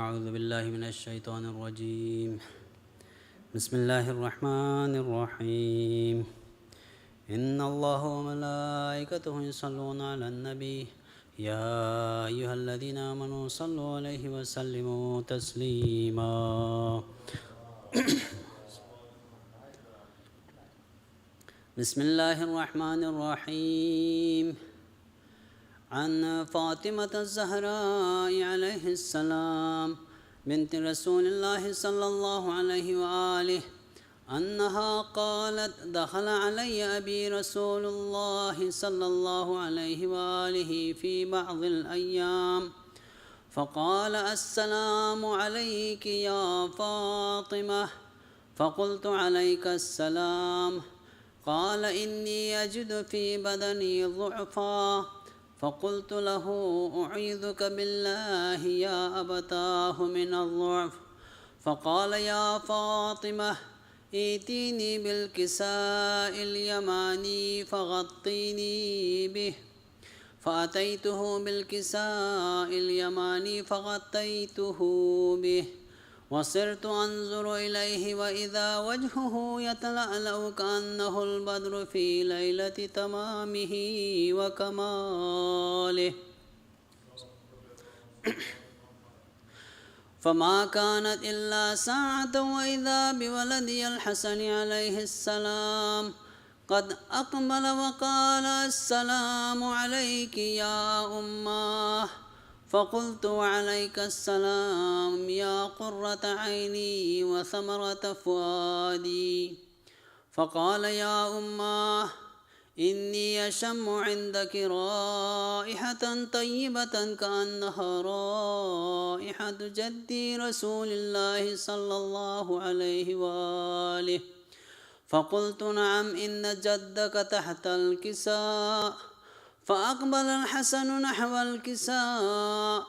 أعوذ بالله من الشيطان الرجيم. بسم الله الرحمن الرحيم. إن الله وملائكته يصلون على النبي يا أيها الذين آمنوا صلوا عليه وسلموا تسليما. بسم الله الرحمن الرحيم. عن فاطمة الزهراء عليه السلام بنت رسول الله صلى الله عليه وآله أنها قالت: دخل علي أبي رسول الله صلى الله عليه وآله في بعض الأيام فقال: السلام عليك يا فاطمة. فقلت: عليك السلام. قال: إني أجد في بدني ضعفا. فقلت له: أعيذك بالله يا أبتاه من الضعف. فقال: يا فاطمة ائتيني بالكساء اليماني فغطيني به. فأتيته بالكساء اليماني فغطيته به، وصرت أنظر إليه وإذا وجهه يتلألأ كأنه البدر في ليلة تمامه وكماله. فما كانت إلا ساعة وإذا بولدي الحسن عليه السلام قد أقبل وقال: السلام عليك يا أماه. فقلت: وعليك السلام يا قرة عيني وثمرة فؤادي. فقال: يا أماه إني أشم عندك رائحة طيبة كأنها رائحة جدي رسول الله صلى الله عليه وآله. فقلت: نعم، إن جدك تحت الكساء. فأقبل الحسن نحو الكساء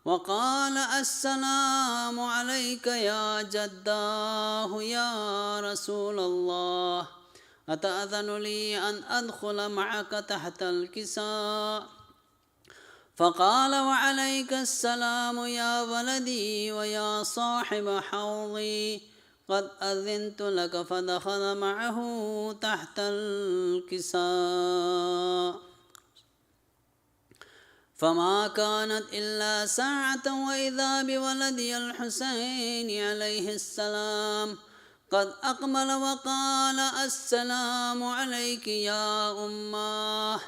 وقال: السلام عليك يا جداه يا رسول الله، أتأذن لي أن أدخل معك تحت الكساء؟ فقال: وعليك السلام يا ولدي ويا صاحب حوضي، قد أذنت لك. فدخل معه تحت الكساء. فما كانت إلا ساعة وإذا بولدي الحسين عليه السلام قد أقبل وقال: السلام عليك يا أماه.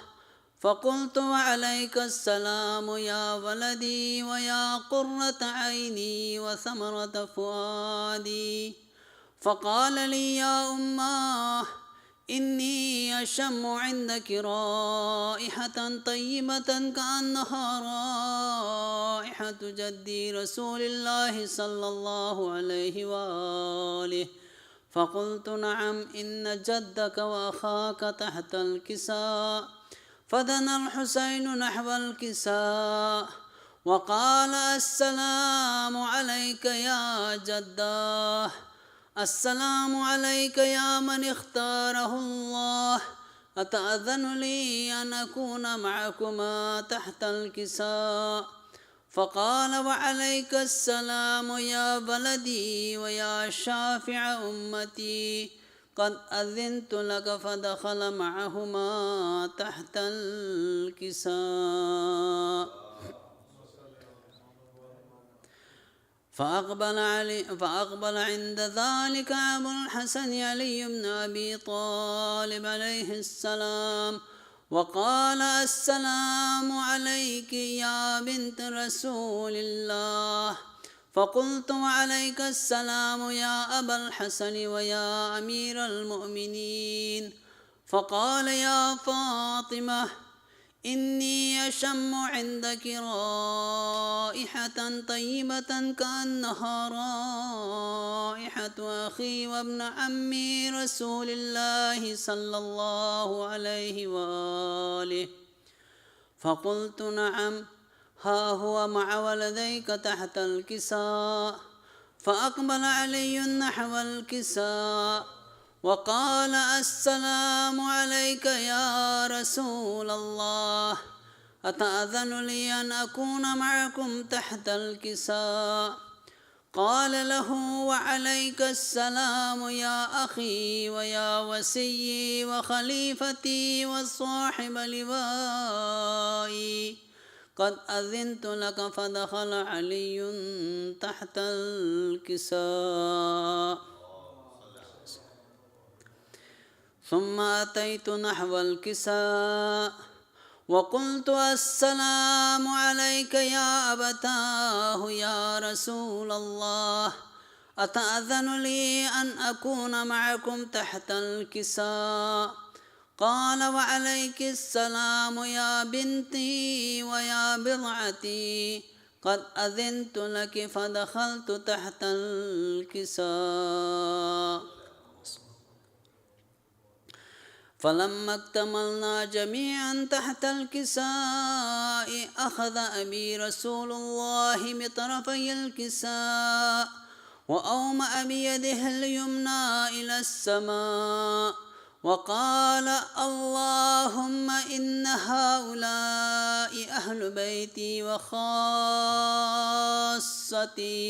فقلت: وعليك السلام يا ولدي ويا قرة عيني وثمرة فؤادي. فقال لي: يا أماه إني أشم عندك رائحة طيبة كأنها رائحة جدي رسول الله صلى الله عليه وآله. فقلت: نعم، إن جدك وأخاك تحت الكساء. فدنا الحسين نحو الكساء وقال: السلام عليك يا جداه، السلام عليك يا من اختاره الله، أتأذن لي أن أكون معكما تحت الكساء؟ فقال: وعليك السلام يا بلدي ويا شافع أمتي، قد أذنت لك. فدخل معهما تحت الكساء. فأقبل عند ذلك أبو الحسن علي بن أبي طالب عليه السلام وقال: السلام عليك يا بنت رسول الله. فقلت: وعليك السلام يا أبا الحسن ويا أمير المؤمنين. فقال: يا فاطمة إني أشم عندك رائحة طيبة كأنها رائحة أخي وابن عمي رسول الله صلى الله عليه وآله. فقلت: نعم، ها هو مع ولديك تحت الكساء. فأقبل علي نحو الكساء وقال: السلام عليك يا رسول الله، أتأذن لي أن أكون معكم تحت الكساء؟ قال له: وعليك السلام يا أخي ويا وسيي وخليفتي وصاحب لوائي، قد أذنت لك. فدخل علي تحت الكساء، ثم أتيت نحو الكساء وقلت: السلام عليك يا أبتاه يا رسول الله، أتأذن لي أن أكون معكم تحت الكساء؟ قال: وعليك السلام يا بنتي ويا بضعتي، قد أذنت لك. فدخلت تحت الكساء. فلما اكتملنا جميعا تحت الكساء، أخذ أبي رسول الله بطرفي الكساء وأومأ بيده اليمنى إلى السماء وقال: اللهم إن هؤلاء أهل بيتي وخاصتي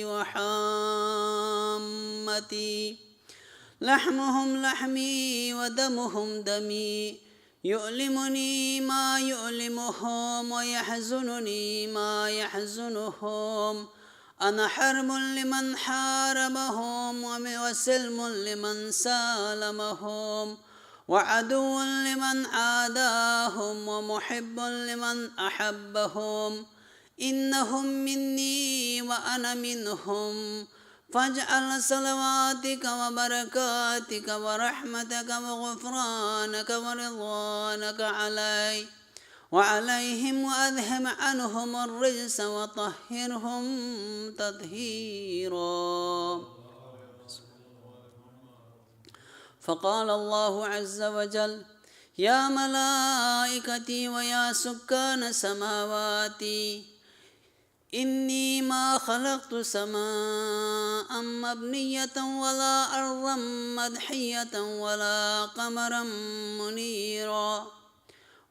وحامتي، لحمهم لحمي ودمهم دمي، يؤلمني ما يؤلمهم ويحزنني ما يحزنهم. أنا حرب لمن حاربهم وسلم لمن سالمهم، وعدو لمن عاداهم ومحب لمن أحبهم. إنهم مني وأنا منهم، فاجعل صلواتك وبركاتك ورحمتك وغفرانك ورضوانك علي وعليهم، وأذهب عنهم الرجس وطهرهم تطهيرا. فقال الله عز وجل: يا ملائكتي ويا سكان سماواتي، إني ما خلقت سماء مبنية ولا أرضا مدحية ولا قمرا منيرا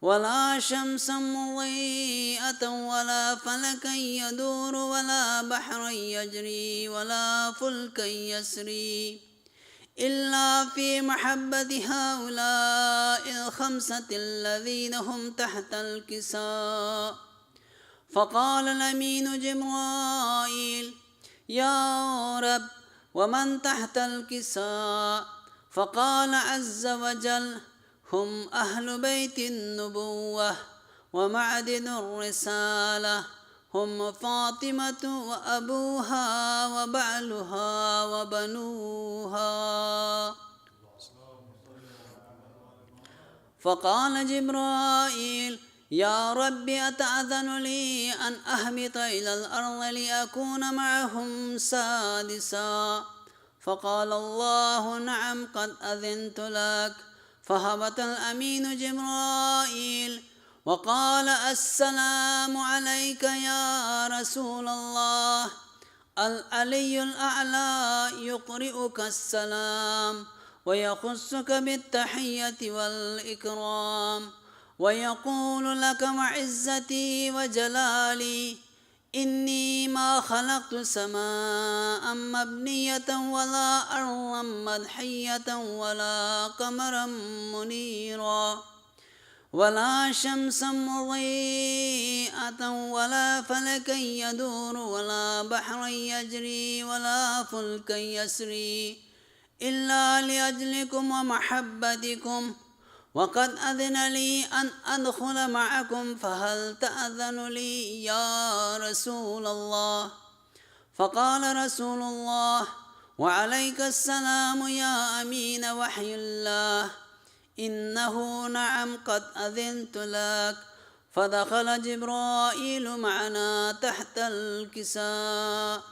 ولا شمسا مضيئة ولا فلكا يدور ولا بحرا يجري ولا فلكا يسري، إلا في محبة هؤلاء الخمسة الذين هم تحت الكساء. فقال الأمين جبرائيل: يا رب، ومن تحت الكساء؟ فقال عز وجل: هم أهل بيت النبوة ومعدن الرسالة، هم فاطمة وأبوها وبعلها وبنوها. فقال جبرائيل: يا رب، أتأذن لي أن أهبط إلى الأرض لأكون معهم سادسا؟ فقال الله: نعم، قد أذنت لك. فهبط الأمين جبرائيل وقال: السلام عليك يا رسول الله، العلي الأعلى يقرئك السلام ويخصك بالتحية والإكرام، ويقول لك: وعزتي وجلالي، إني ما خلقت سماء مبنية ولا أرضا مدحية ولا قمرا منيرا ولا شمسا مضيئة ولا فلكا يدور ولا بحرا يجري ولا فلكا يسري، إلا لأجلكم ومحبتكم، وقد أذن لي أن أدخل معكم، فهل تأذن لي يا رسول الله؟ فقال رسول الله: وعليك السلام يا أمين وحي الله، إنه نعم، قد أذنت لك. فدخل جبرائيل معنا تحت الكساء.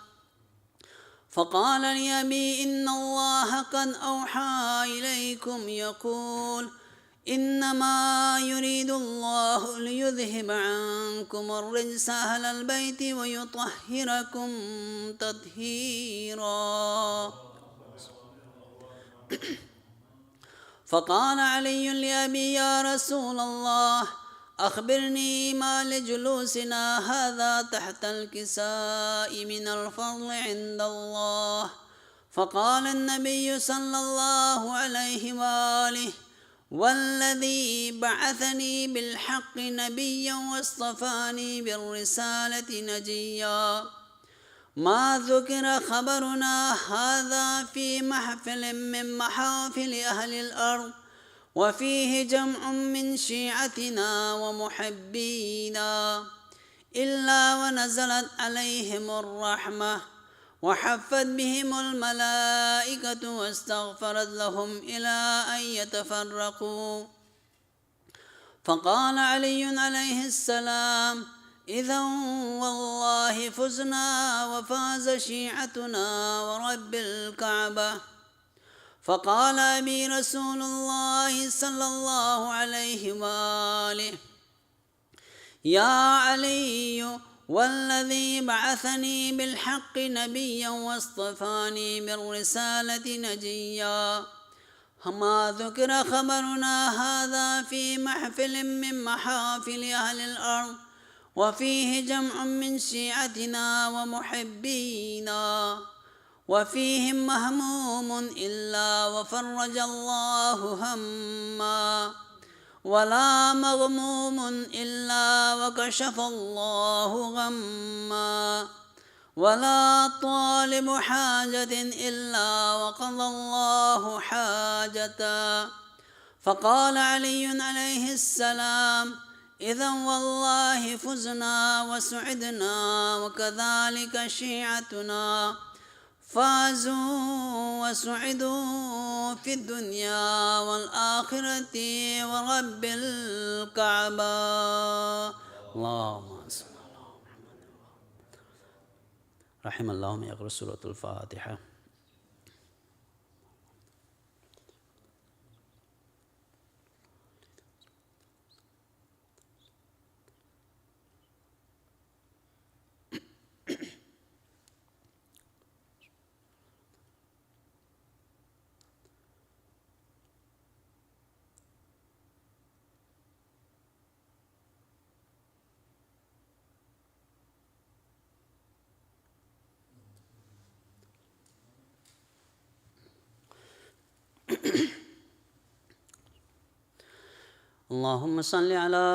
فقال لأبي: إن الله قد أوحى إليكم يقول: إنما يريد الله ليذهب عنكم الرجس أهل البيت ويطهركم تطهيرا. فقال علي لأبي: يا رسول الله، أخبرني ما لجلوسنا هذا تحت الكساء من الفضل عند الله. فقال النبي صلى الله عليه وآله: والذي بعثني بالحق نبيا واصطفاني بالرسالة نجيا، ما ذكر خبرنا هذا في محفل من محافل أهل الأرض، وفيه جمع من شيعتنا ومحبينا، إلا ونزلت عليهم الرحمة وحفت بهم الملائكة واستغفرت لهم إلى أن يتفرقوا. فقال علي عليه السلام: إذا والله فزنا وفاز شيعتنا ورب الكعبة. فقال أبي رسول الله صلى الله عليه وآله: يا علي، والذي بعثني بالحق نبيا واصطفاني بالرسالة نجيا، ما ذكر خبرنا هذا في محفل من محافل أهل الأرض، وفيه جمع من شيعتنا ومحبينا، وفيهم مهموم إلا وفرج الله هما، ولا مغموم إلا وكشف الله غما، ولا طالب حاجة إلا وقضى الله حاجتا. فقال علي عليه السلام: إذا والله فزنا وسعدنا، وكذلك شيعتنا فازوا وسعدوا في الدنيا والآخرة ورب الكعبة. اللهم صل على محمد. رحم الله من يقرأ سورة الفاتحة. اللهم صل على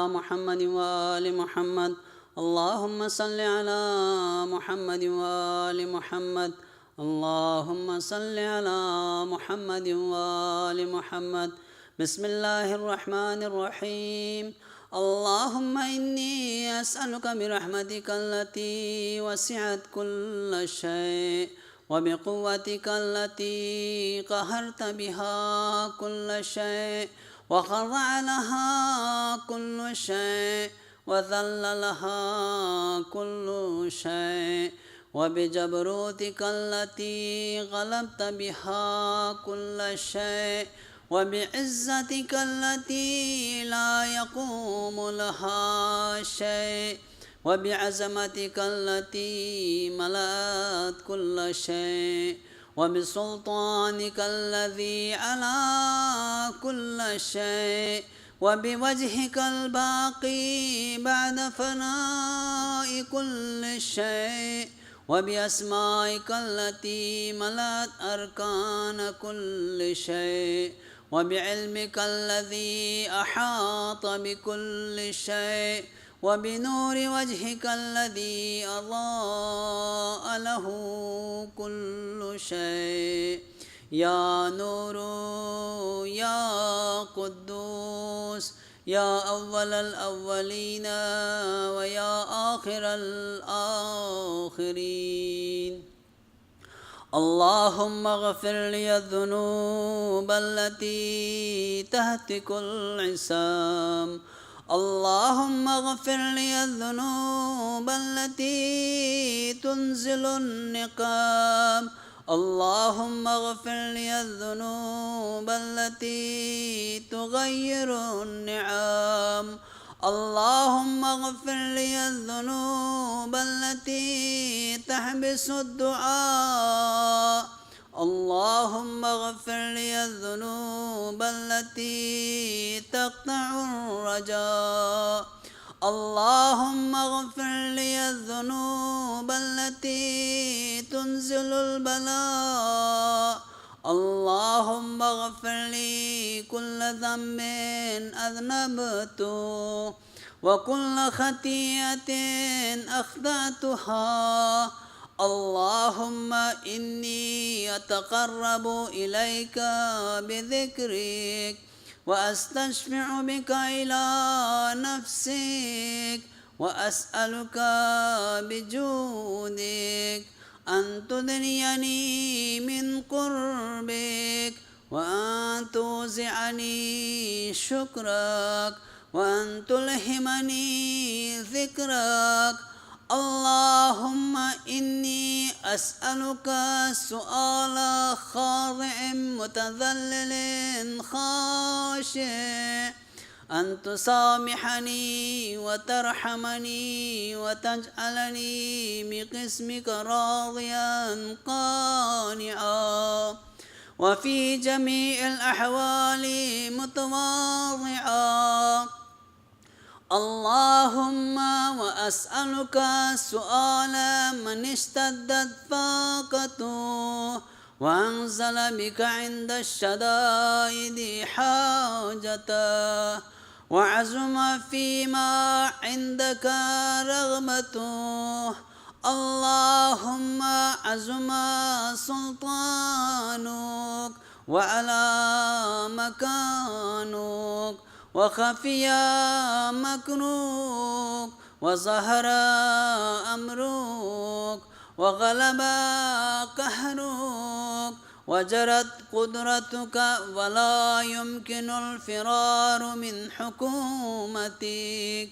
محمد وآل محمد. اللهم صل على محمد وآل محمد. اللهم صل على محمد وآل محمد. بسم الله الرحمن الرحيم. اللهم إني أسألك برحمتك التي وسعت كل شيء، وبقوتك التي قهرت بها كل شيء، وخضع لها كل شيء، وذل لها كل شيء، وبجبروتك التي غلبت بها كل شيء، وبعزتك التي لا يقوم لها شيء، وبعزمتك التي ملأت كل شيء، وبسلطانك الذي على كل شيء، وبوجهك الباقي بعد فناء كل شيء، وبأسمائك التي ملأت أركان كل شيء، وبعلمك الذي أحاط بكل شيء، وبنور وجهك الذي أضاء له كل شيء. يا نور يا قدوس، يا أول الأولين ويا آخر الآخرين. اللهم اغفر لي الذنوب التي تهتك العصام. اللهم اغفر لي الذنوب التي تنزل النقام. اللهم اغفر لي الذنوب التي تغير النعم. اللهم اغفر لي الذنوب التي تحبس الدعاء. اللهم اغفر لي الذنوب التي تقطع الرجاء اللهم اغفر لي الذنوب التي تنزل البلاء اللهم اغفر لي كل ذنب أذنبته وكل خطيئة أخطأتها اللهم إني أتقرب إليك بذكرك وأستشفع بك إلى نفسك وأسألك بجودك أن تدنيني من قربك وأن توزعني شكرك وأن تلهمني ذكرك اللهم إني أسألك سؤال خاضع متذلل خاشع أن تسامحني وترحمني وتجعلني بقسمك راضيا قانعا وفي جميع الأحوال متواضعا اللهم وأسألك سؤال من اشتدت فاقته وأنزل بك عند الشدائد حاجته وعزم فيما عندك رغبته اللهم عزم سلطانك وعلى مكانك وخفي مكروك وظهر أمرك وغلب قهرك وجرت قدرتك ولا يمكن الفرار من حكومتك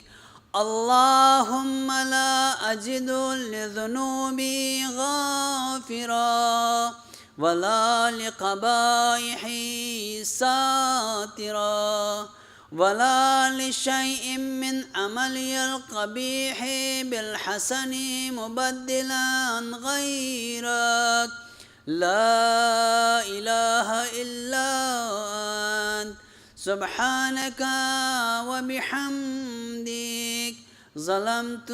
اللهم لا أجد لذنوبي غافرا ولا لقبائحي ساترا ولا لشيء من عملي القبيح بالحسن مبدلا غيرك لا إله إلا أنت سبحانك وبحمدك ظلمت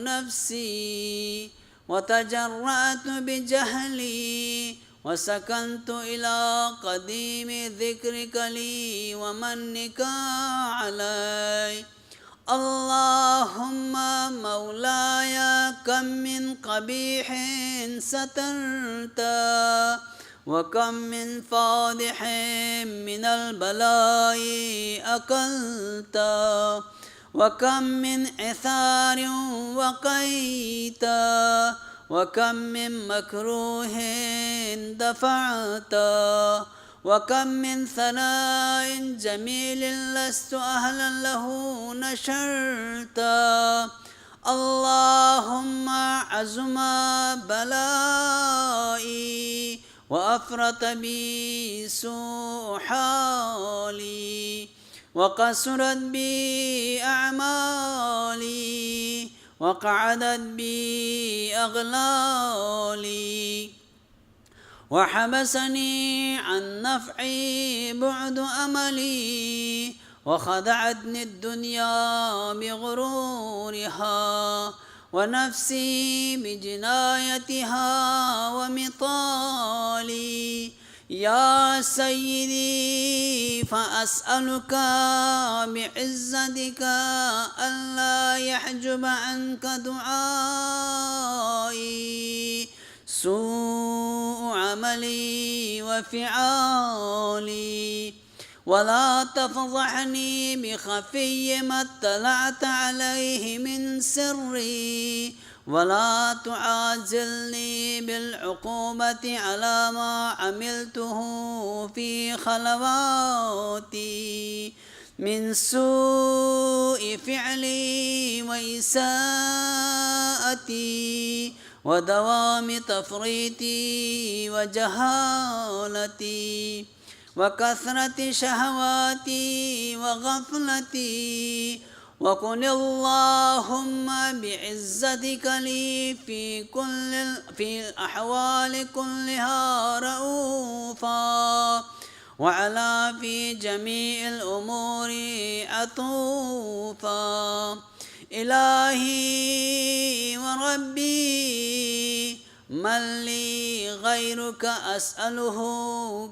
نفسي وتجرأت بجهلي وسكنت إلى قديم ذكرك لي ومنك علي اللهم مولاي كم من قبيح سترت وكم من فاضح من البلاء أكلت وكم من عثار وقيت وكم من مكروه دفعت وكم من ثناء جميل لست أهلا له نشرت اللهم عزم بلائي وأفرط بي سوء حالي وقصرت بي أعمالي وقعدت بي أغلالي وحبسني عن نفعي بعد أملي وخدعتني الدنيا بغرورها ونفسي بجنايتها ومطالي يا سيدي فأسألك بعزتك ألا يحجب عنك دعائي سوء عملي وفعالي ولا تفضحني بخفي ما اطلعت عليه من سري ولا تعاجلني بالعقوبة على ما عملته في خلواتي من سوء فعلي وإساءتي ودوام تفريطي وجهالتي وكثرة شهواتي وغفلتي وقل اللهم بعزتك لي في الأحوال كلها رؤوفا وعلى في جميع الأمور عطوفا. إلهي وربي من لي غيرك أسأله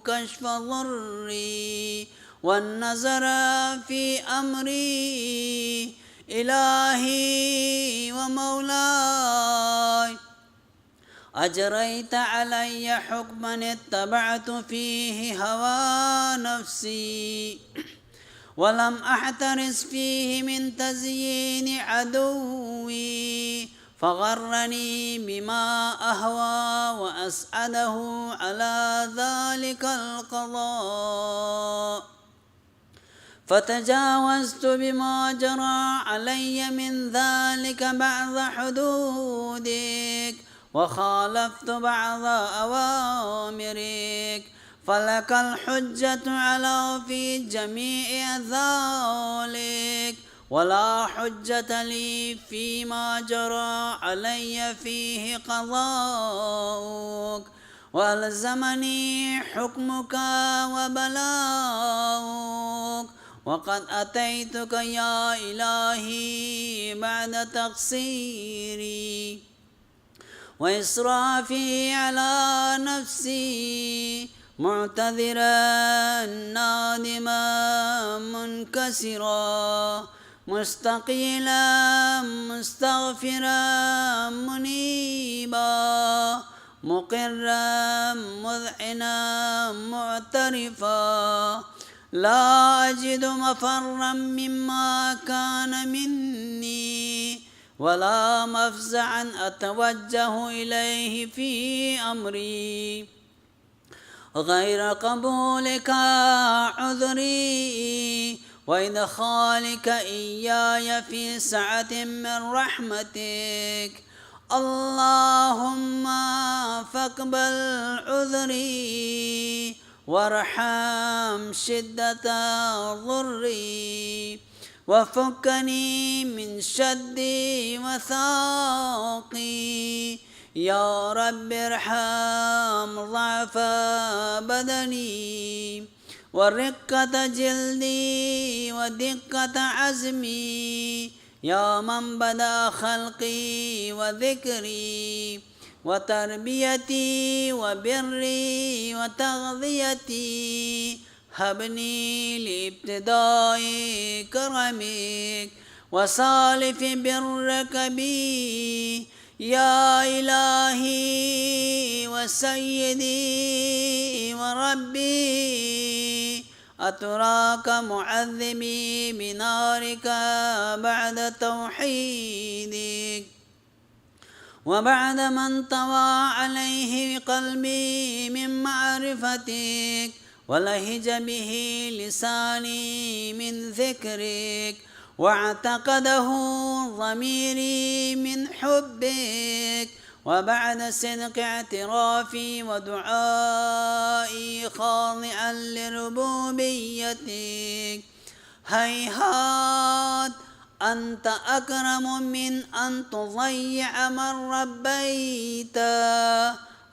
كشف ضري والنظر في أمري. إلهي ومولاي أجريت علي حكما اتبعت فيه هوى نفسي ولم أحترس فيه من تزيين عدوي فغرني بما أهوى وأسعده على ذلك القضاء. فتجاوزت بما جرى علي من ذلك بعض حدودك وخالفت بعض أوامرك فلك الحجة على في جميع ذلك ولا حجة لي فيما جرى علي فيه قضاؤك وألزمني حكمك وبلاؤك. وقد أتيتك يا إلهي بعد تقصيري وإسرافي على نفسي معتذرا نادما منكسرا مستقيلا مستغفرا منيبا مقرا مذعنا معترفا لا أجد مفرا مما كان مني ولا مفزعا أتوجه إليه في أمري غير قبولك عذري وإدخالك إياي في سعة من رحمتك. اللهم فاقبل عذري وارحم شدة ضري وفكني من شدي وثاقي. يا رب ارحم ضعف بدني ورقة جلدي ودقة عزمي. يا من بدا خلقي وذكري وتربيتي وبري وتغذيتي هبني لابتداء كرمك وسالف برك بي. يا إلهي وسيدي وربي أتراك معذبي بنارك بعد توحيدك وبعد من طوى عليه قلبي من معرفتك ولهج به لساني من ذكرك واعتقده ضميري من حبك وبعد صدق اعترافي ودعائي خاضعا لربوبيتك. هيهات أنت أكرم من أن تضيع من ربيت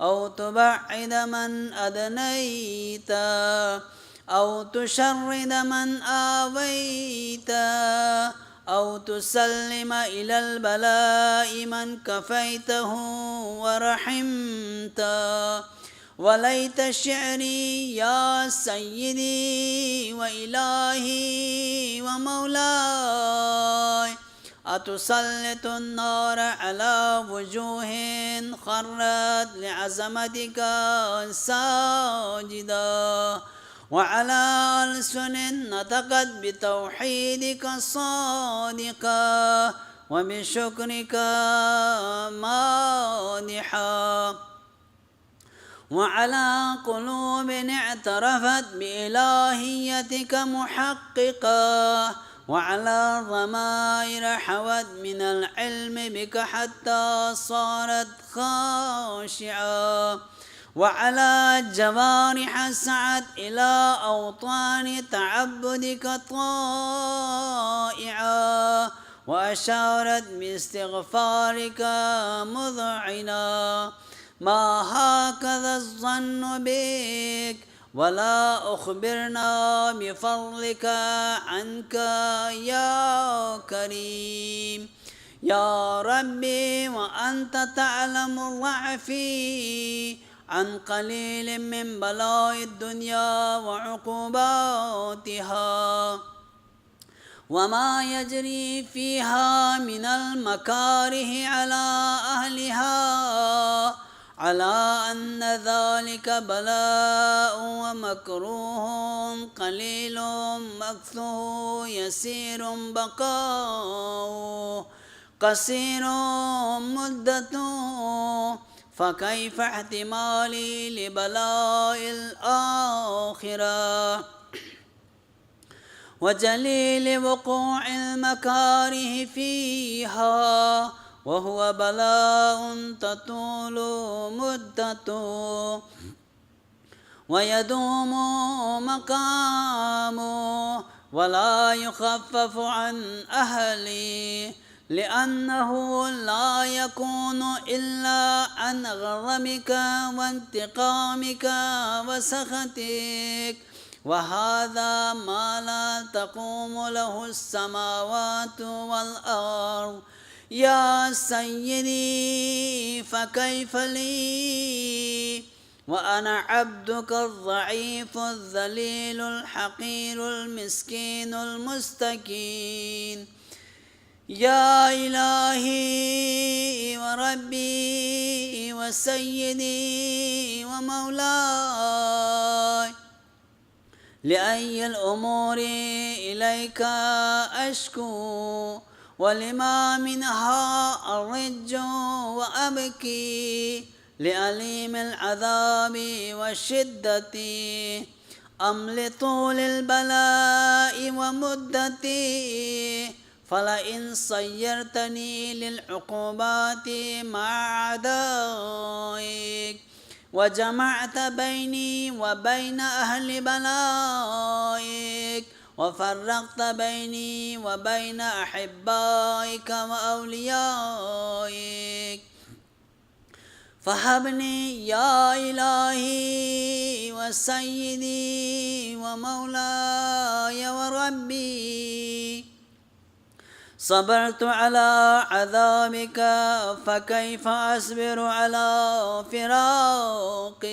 أو تبعد من أدنيت أو تشرد من آويت أو تسلم إلى البلاء من كفيته ورحمت. وليت شعري يا سيدي وإلهي ومولاي أتسلط النار على وجوه خرت لعظمتك ساجدا وعلى ألسن نطقت بتوحيدك صادقا وبشكرك مادحا وعلى قلوب اعترفت بإلهيتك محققا وعلى ضمائر حوت من العلم بك حتى صارت خاشعة وعلى جوارح سعت إلى أوطان تعبدك طائعا وأشارت باستغفارك مذعنا. ما هكذا الظن بك ولا أخبرنا بفضلك عنك يا كريم. يا ربي وأنت تعلم ضعفي عن قليل من بلاء الدنيا وعقوباتها وما يجري فيها من المكاره على أهلها، على أن ذلك بلاء ومكروه قليل مكثه يسير بقاؤه قصير مدته، فكيف احتمالي لبلاء الآخرة وجليل وقوع المكاره فيها، وهو بلاء تطول مدته ويدوم مقامه ولا يخفف عن أهلي، لأنه لا يكون إلا عن غضبك وانتقامك وسخطك، وهذا ما لا تقوم له السماوات والأرض. يا سيدي فكيف لي وأنا عبدك الضعيف الذليل الحقير المسكين المستكين. يا إلهي وربي وسيدي ومولاي، لأي الأمور إليك أشكو ولما منها أرج وأبكي، لأليم العذاب والشدة أم لطول البلاء ومدتي، فلئن صيرتني للعقوبات مع أعدائك وجمعت بيني وبين أهل بلائك وفرقت بيني وبين أحبائك وأوليائك، فهبني يا إلهي وسيدي ومولاي وربي. صبرت على عذابك فكيف أصبر على فراقك،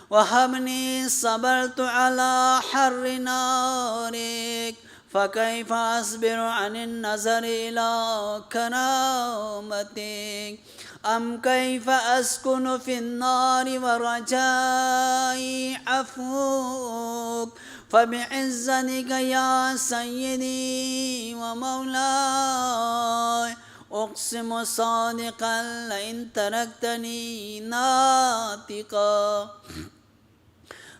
وهبني صبرت على حر نارك فكيف أصبر عن النظر إلى كرامتك، أم كيف أسكن في النار ورجائي عفوك، فبعزتك يا سيدي ومولاي أقسم صادقا لئن تركتني ناطقا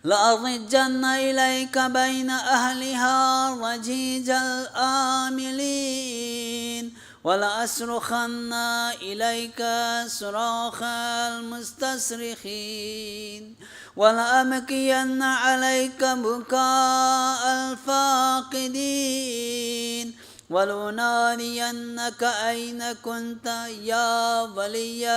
لأضجن إليك بين أهلها ضجيج الآملين، ولأصرخن إليك صراخ المستصرخين، ولأبكين عليك بكاء الفاقدين، ولأنادينك أين كنت يا ولي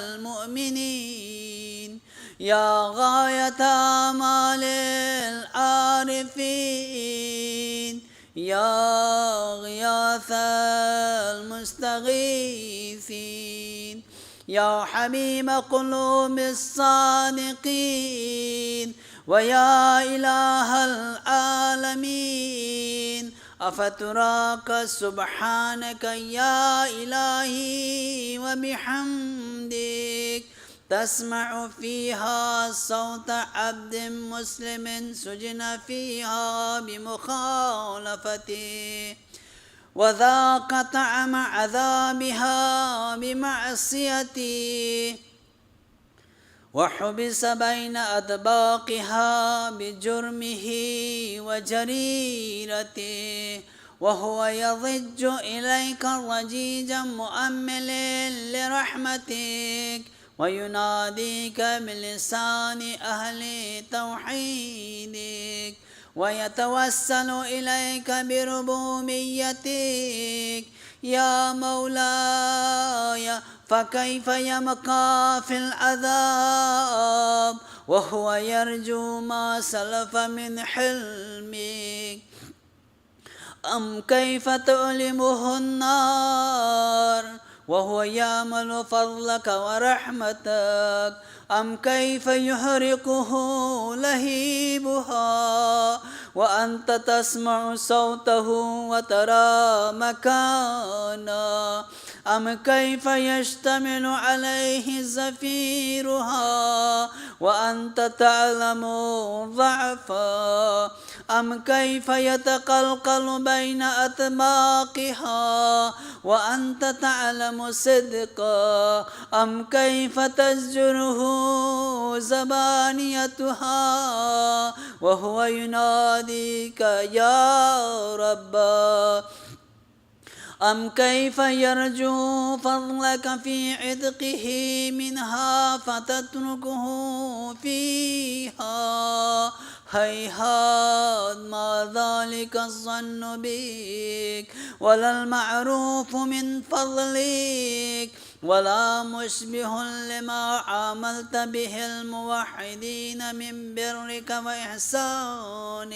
المؤمنين، يا غاية آمال العارفين، يا غياث المستغيثين، يا حبيب قلوب الصادقين، ويا إله العالمين، أفتراك سبحانك يا إلهي وبحمدك تسمع فيها صوت عبد مسلم سجن فيها بمخالفته وذاق طعم عذابها بمعصيته وحبس بين أطباقها بجرمه وجريرته، وهو يضج إليك ضجيجا مؤمل لرحمتك ويناديك بلسان أهل توحيدك ويتوسل إليك بربوبيتك. يا مولاي فكيف يبقى في العذاب وهو يرجو ما سلف من حلمك؟ أم كيف تؤلمه النار وهو يأمل فضلك ورحمتك؟ أم كيف يحرقه لهيبها وأنت تسمع صوته وترى مكانا؟ أم كيف يشتمل عليه زفيرها وأنت تعلم ضعفا؟ أم كيف يتقلقل بين أطباقها وأنت تعلم صدقا؟ أم كيف تزجره زبانيتها وهو يناديك يا رب؟ أم كيف يرجو فضلك في عتقه منها فتتركه فيها؟ هيهات ما ذلك الظن بك ولا المعروف من فضلك ولا مشبه لما عاملت به الموحدين من برك وإحسانك.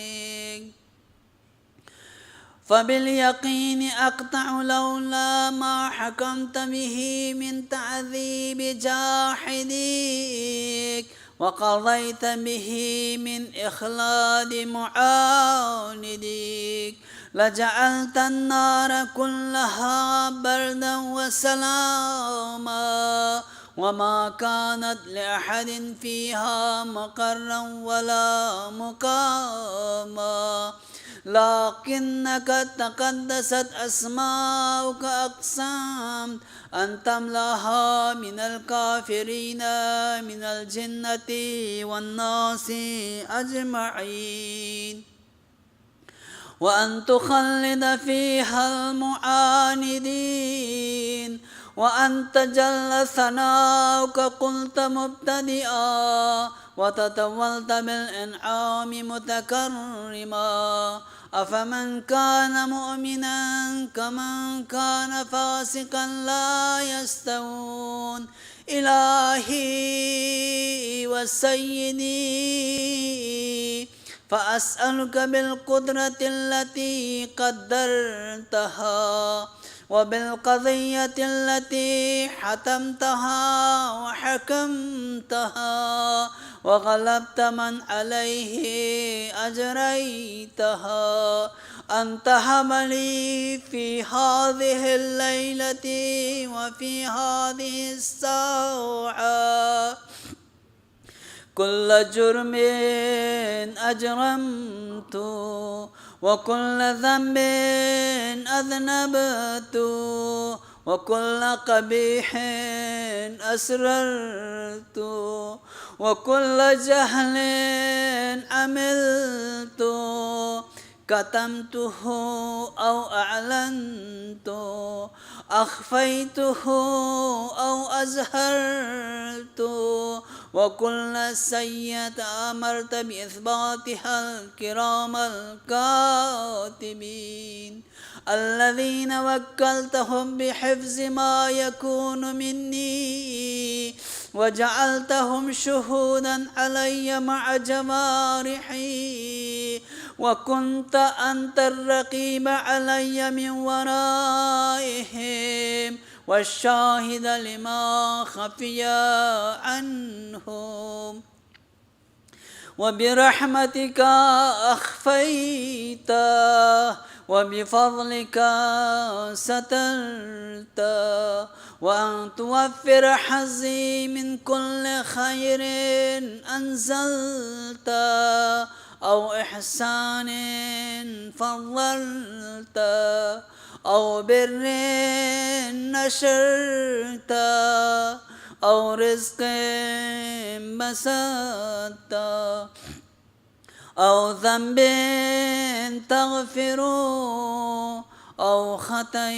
فباليقين أقطع لولا ما حكمت به من تعذيب جاحديك وقضيت به من إخلاد معانديك لجعلت النار كلها بردا وسلاما وما كانت لأحد فيها مقرا ولا مقاما، لكنك تقدست أسماؤك أقسام أن تملأها من الكافرين من الجنة والناس أجمعين، وأن تخلد فيها المعاندين، وأن تجل ثناؤك قلت مبتدئا وتطولت بالإنعام متكرما. أفمن كان مؤمنا كمن كان فاسقا لا يستوون. إلهي وسيدي فأسألك بالقدرة التي قدرتها وبالقضية التي حتمتها وحكمتها وغلبت من عليه أجريتها أن تهب لي في هذه الليلة وفي هذه الساعة كل جرم أجرمت وكل ذنب أذنبت وكل قبيح أسررت وكل جهل عملت كتمته أو أعلنت أخفيته أو أزهرت وكل سيئة أمرت بإثباتها الكرام الكاتبين الذين وكلتهم بحفظ ما يكون مني وجعلتهم شهودا علي مع جوارحي وكنت أنت الرقيب علي من ورائهم والشاهد لما خفي عنهم وبرحمتك أخفيت وبفضلك سترت وأن توفر حظي من كل خير أنزلت أو إحسان فضلت أو بر نشرت أو رزق بسطت أو ذنب تغفر أو خطأ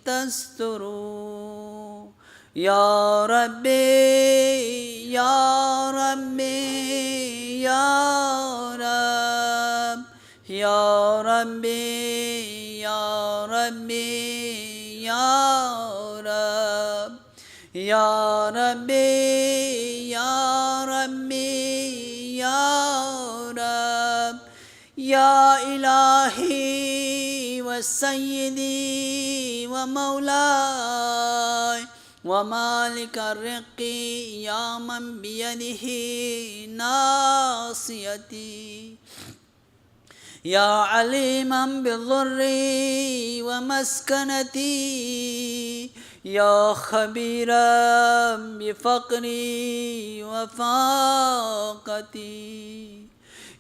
تستر. يا ربي يا ربي يا رب يا ربي يا رب ربي يا رب يا ربي يا ربي يا رب يا إلهي وسيدي ومولاي ومالك الرق يا من بيده ناصيتي يا عليما بضري ومسكنتي يا خبيرا بفقري وفاقتي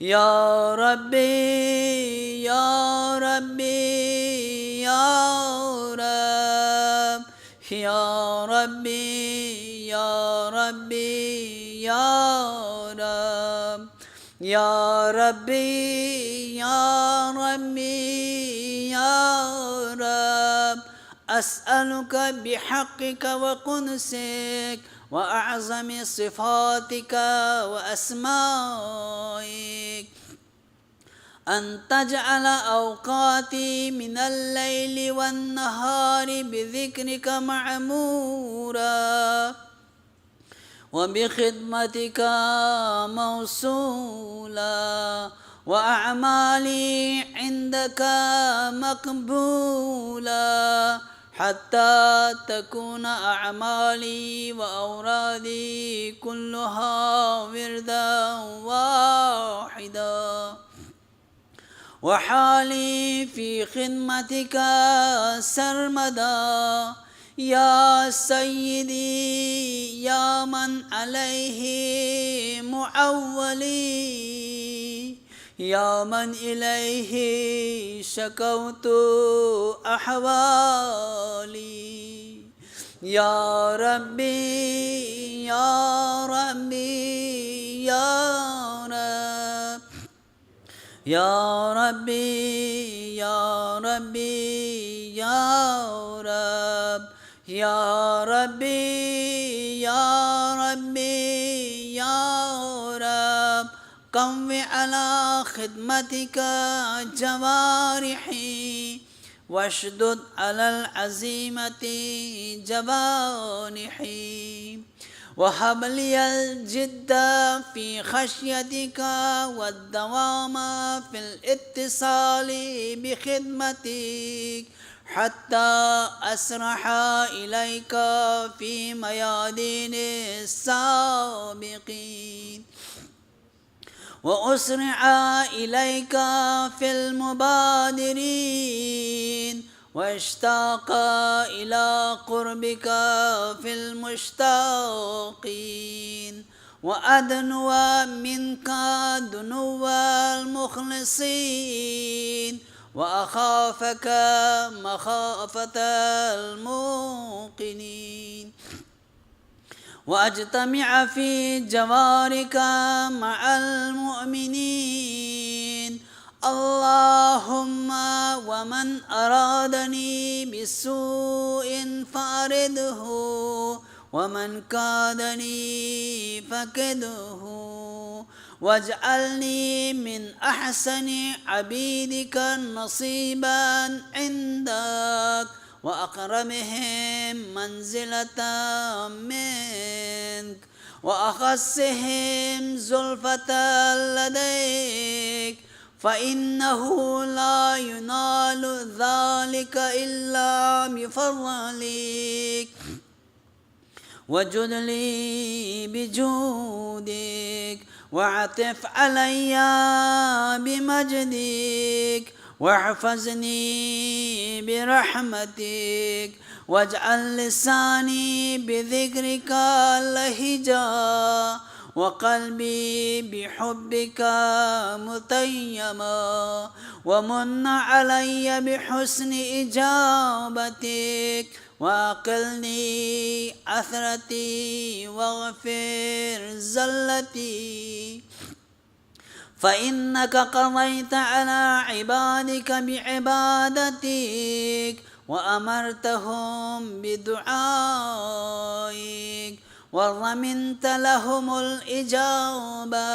يا ربي يا ربي يا رب يا ربي يا ربي يا رب يا ربي يا ربي يا رب أسألك بحقك وقدسك وأعظم صفاتك وأسمائك أن تجعل أوقاتي من الليل والنهار بذكرك معمورا وبخدمتك موصولا وأعمالي عندك مقبولا حتى تكون أعمالي وأورادي كلها وردا واحدا وحالي في خدمتك سرمدا يا سيدي يا من عليه معولي يا من إليه شكوت أحوالي يا ربي يا ربي يا رب يا ربي يا ربي يا رب يا ربي يا ربي يا رب قو على خدمتك جوارحي واشدد على العزيمة جوانحي وهب لي الجد في خشيتك والدوام في الاتصال بخدمتك حتى أسرح إليك في ميادين السابقين وأسرع إليك في المبادرين واشتاق إلى قربك في المشتاقين وأدنو منك دنو المخلصين وأخافك مخافة الموقنين وأجتمع في جوارك مع المؤمنين اللهم ومن أرادني بسوء فأرده ومن كادني فكده واجعلني من أحسن عبيدك نصيبا عندك وأقربهم منزلة منك وأخصهم زلفة لديك فإنه لا ينال ذلك إلا بفضلك وجد لي بجودك وعطف علي بمجدك واحفظني برحمتك واجعل لساني بذكرك لهجا وقلبي بحبك متيما ومن علي بحسن إجابتك وأقلني عثرتي واغفر زلتي فإنك قضيت على عبادك بعبادتك وأمرتهم بدعائك وضمنت لهم الإجابة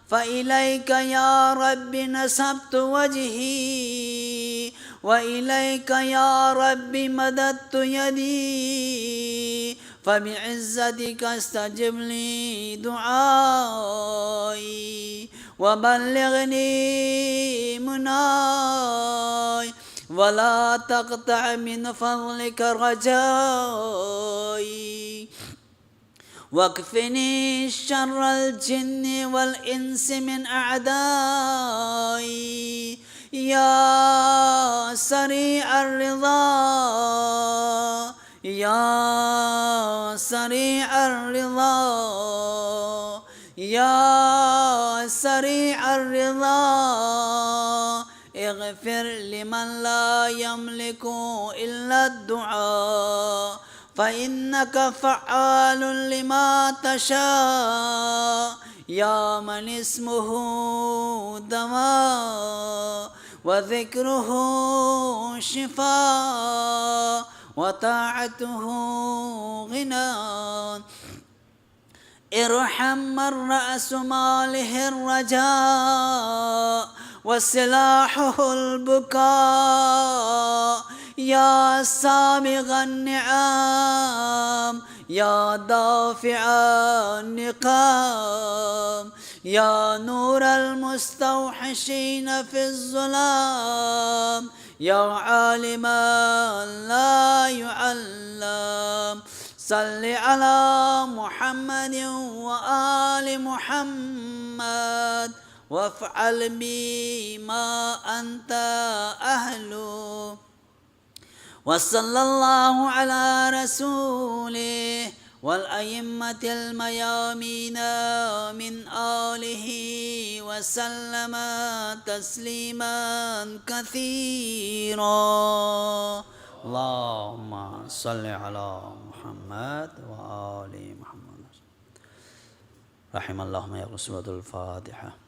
فإليك يا رب نسبت وجهي وإليك يا رب مددت يدي فبعزتك استجب لي دعائي وبلغني مناي ولا تقطع من فضلك رجائي واكفني شر الجن والإنس من أعدائي يا سريع الرضا يا سريع الرضا يا سريع الرضا اغفر لمن لا يملك إلا الدعاء فإنك فعال لما تشاء يا من اسمه دواء وذكره شفاء وطاعته غنى ارحم من رأس ماله الرجاء وسلاحه البكاء يا سابغ النعام يا دافع النقام يا نور المستوحشين في الظلام يا عالما لا يعلم صل على محمد وآل محمد وافعل بما أنت أهله وصلى الله على رسوله والأئمة الميامين من آله وسلم تسليما كثيرا اللهم صل على محمد وآل محمد رحم الله من يقرأ سورة الفاتحة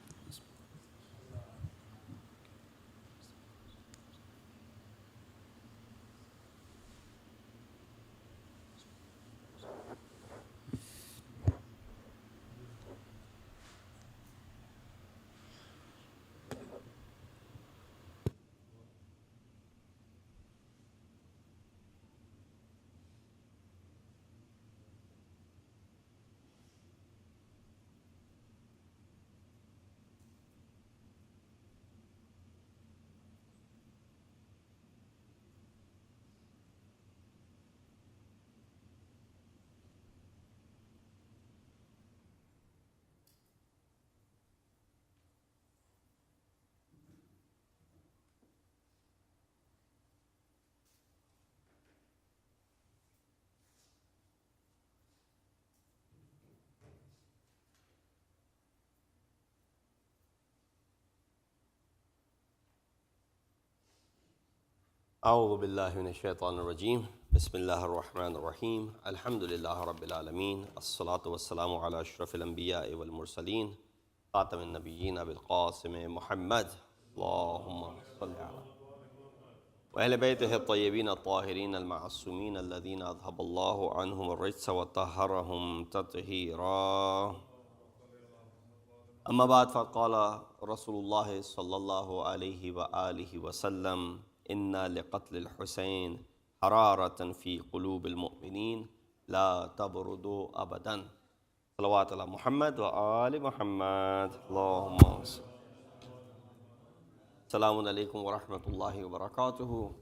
أعوذ بالله من الشيطان الرجيم بسم الله الرحمن الرحيم الحمد لله رب العالمين الصلاة والسلام على أشرف الأنبياء والمرسلين خاتم النبيين بالقاسم محمد اللهم صل على وأهل بيته الطيبين الطاهرين المعصومين الذين أذهب الله عنهم الرجس وطهرهم تطهيرا أما بعد فقال رسول الله صلى الله عليه وآله وسلم إن لقتل الحسين حرارة في قلوب المؤمنين لا تبرد أبدا صلوات على محمد وآل محمد اللهم صل Assalamu alaikum wa rahmatullahi wa barakatuhu.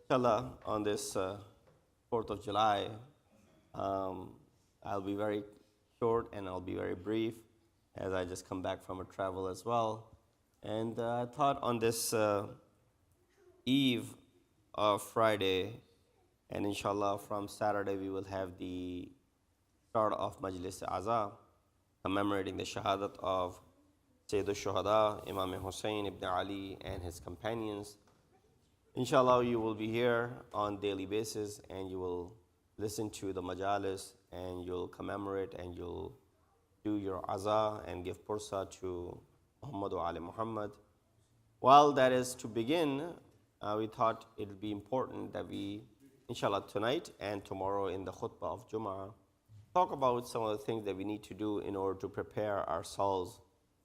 Inshallah, on this 4th of July, I'll be very short and I'll be very brief as I just come back from a travel as well. And I thought on this eve of Friday, and inshallah from Saturday we will have the start of Majlis-e-Ali, commemorating the shahadat of Sayyid al-Shuhada, Imam Hussein ibn Ali and his companions. Inshallah, you will be here on daily basis and you will listen to the majalis and you'll commemorate and you'll do your aza and give pursa to Muhammad wa Ali Muhammad. While that is to begin, we thought it would be important that we, inshallah, tonight and tomorrow in the khutbah of Jummah, talk about some of the things that we need to do in order to prepare ourselves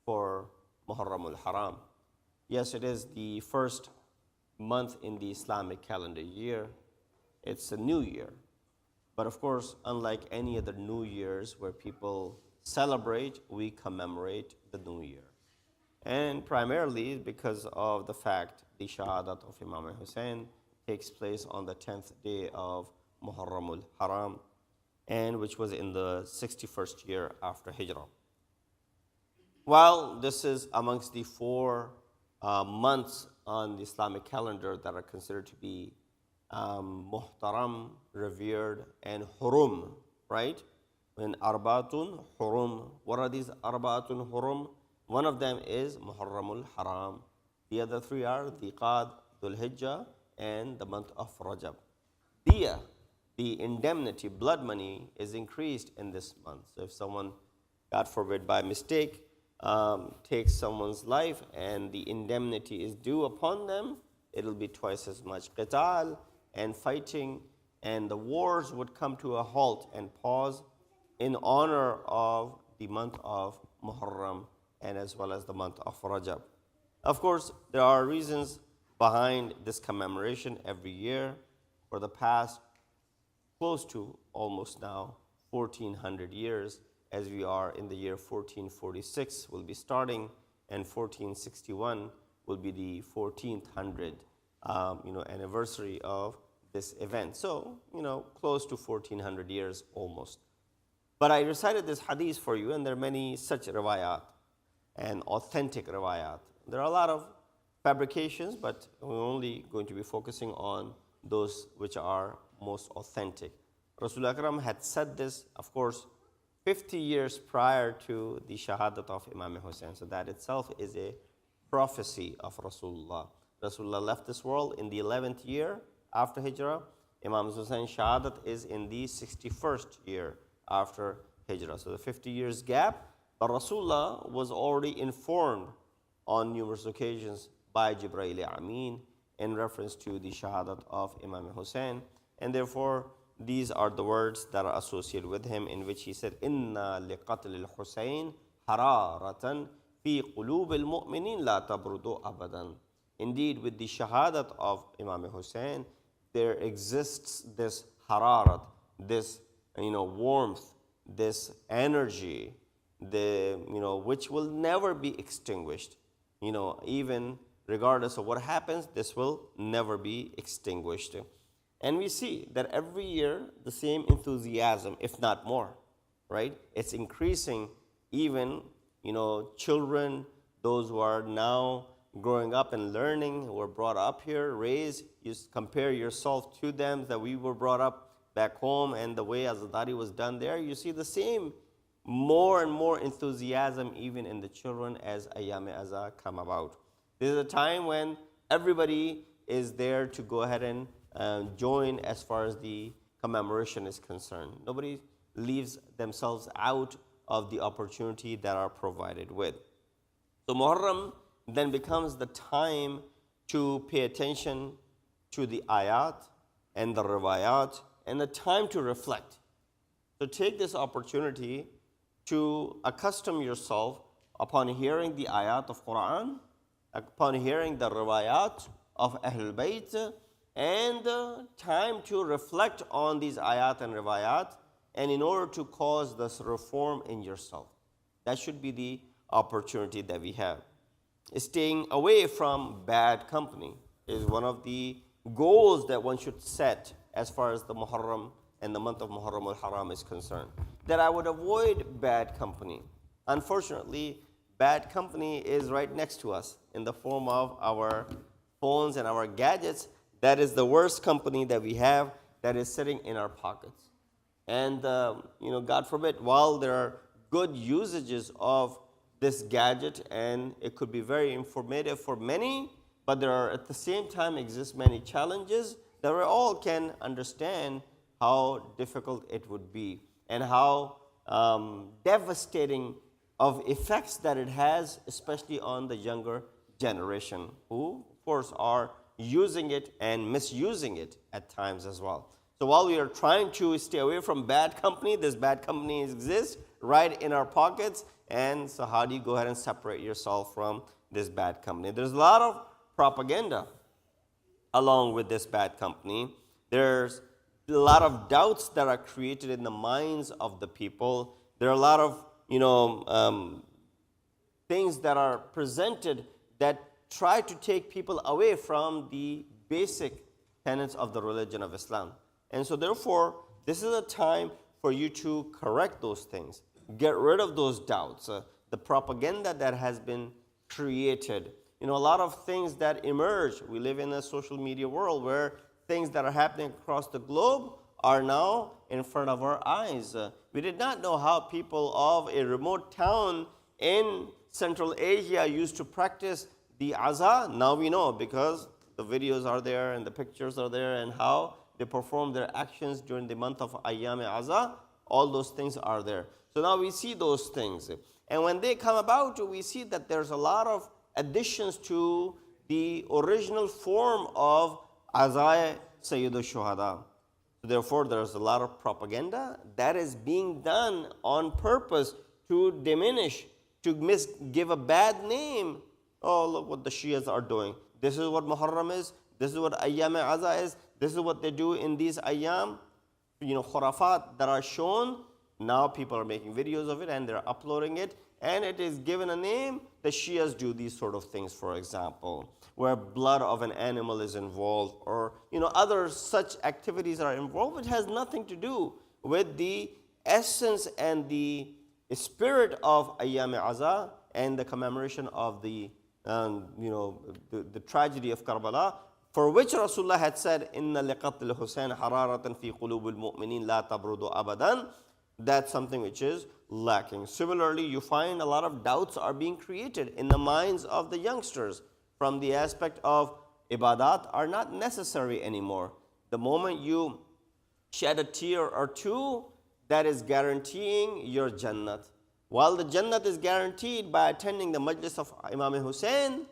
for Muharram al-Haram. Yes, it is the first month in the Islamic calendar year. It's a new year. But of course, unlike any other New Year's where people celebrate, we commemorate the New Year. And primarily because of the fact the Shahadat of Imam Hussein takes place on the 10th day of Muharram al-Haram, and which was in the 61st year after Hijrah. While this is amongst the 4 months on the Islamic calendar that are considered to be muhtaram, revered, and hurum, right? When arbatun hurum. What are these arbatun hurum? One of them is Muharramul Haram. The other 3 are Dhiqad, Dhul Hijjah, and the month of Rajab. Diya, the indemnity, blood money, is increased in this month. So if someone, God forbid, by mistake, takes someone's life and the indemnity is due upon them, it'll be twice as much. Qital and fighting and the wars would come to a halt and pause in honor of the month of Muharram and as well as the month of Rajab. Of course, there are reasons behind this commemoration every year. For the past close to almost now 1400 years, as we are in the year 1446, we'll be starting, and 1461 will be the 1400 anniversary of this event. So, close to 1400 years almost. But I recited this hadith for you, and there are many such riwayat and authentic riwayat. There are a lot of fabrications, but we're only going to be focusing on those which are most authentic. Rasul Akram had said this, of course, 50 years prior to the Shahadat of Imam Hussein. So that itself is a prophecy of Rasulullah. Rasulullah left this world in the 11th year after Hijrah. Imam Hussein's Shahadat is in the 61st year after Hijrah. So the 50 years gap. But Rasulullah was already informed on numerous occasions by Jibreel Amin in reference to the Shahadat of Imam Hussein. And therefore, these are the words that are associated with him, in which he said, Inna liqatl al-Husayn hararatan fi qulub al-mu'minin la tabrudu abadan. Indeed, with the Shahadat of Imam Hussein, there exists this hararat, this warmth, this energy, which will never be extinguished. Even regardless of what happens, this will never be extinguished. And we see that every year, the same enthusiasm, if not more, right? It's increasing. Even, children, those who are now growing up and learning, who were brought up here, raised, you compare yourself to them, that we were brought up back home and the way Azadari was done there, you see the same more and more enthusiasm even in the children as Ayyam-e-Azha come about. This is a time when everybody is there to go ahead and join as far as the commemoration is concerned. Nobody leaves themselves out of the opportunity that are provided with. So Muharram then becomes the time to pay attention to the ayat and the riwayat and the time to reflect. So take this opportunity to accustom yourself upon hearing the ayat of Quran, upon hearing the riwayat of Ahlul Bayt, and time to reflect on these ayat and riwayat, and in order to cause this reform in yourself. That should be the opportunity that we have. Staying away from bad company is one of the goals that one should set as far as the Muharram and the month of Muharram al-Haram is concerned. That I would avoid bad company. Unfortunately, bad company is right next to us in the form of our phones and our gadgets. That is the worst company that we have, that is sitting in our pockets. And, God forbid, while there are good usages of this gadget, and it could be very informative for many, but there are at the same time exist many challenges that we all can understand how difficult it would be and how devastating of effects that it has, especially on the younger generation, who, of course, are using it and misusing it at times as well. So while we are trying to stay away from bad company, this bad company exists right in our pockets. And so how do you go ahead and separate yourself from this bad company? There's a lot of propaganda along with this bad company. There's a lot of doubts that are created in the minds of the people. There are a lot of, things that are presented that try to take people away from the basic tenets of the religion of Islam. And so therefore, this is a time for you to correct those things. Get rid of those doubts. The propaganda that has been created. A lot of things that emerge. We live in a social media world where things that are happening across the globe are now in front of our eyes. We did not know how people of a remote town in Central Asia used to practice the Aza. Now we know because the videos are there and the pictures are there and how they perform their actions during the month of Ayyam-e-Aza. All those things are there. So now we see those things. And when they come about, we see that there's a lot of additions to the original form of Azai Sayyid al-Shuhada. Therefore, there's a lot of propaganda that is being done on purpose to diminish, to give a bad name. Oh, look what the Shias are doing. This is what Muharram is. This is what Ayyam-e-Aza is. This is what they do in these Ayyam. Khurafat that are shown. Now people are making videos of it and they're uploading it. And it is given a name. The Shias do these sort of things, for example, where blood of an animal is involved, or other such activities are involved. It has nothing to do with the essence and the spirit of Ayyam-e-Aza and the commemoration of the tragedy of Karbala, for which Rasulullah had said, "Inna liqatl Husayn hararatan fi qulubil mu'minin la tabrudu abadan." That's something which is lacking. Similarly, you find a lot of doubts are being created in the minds of the youngsters from the aspect of ibadat are not necessary anymore. The moment you shed a tear or two, that is guaranteeing your Jannat. While the Jannat is guaranteed by attending the majlis of Imam Hussein,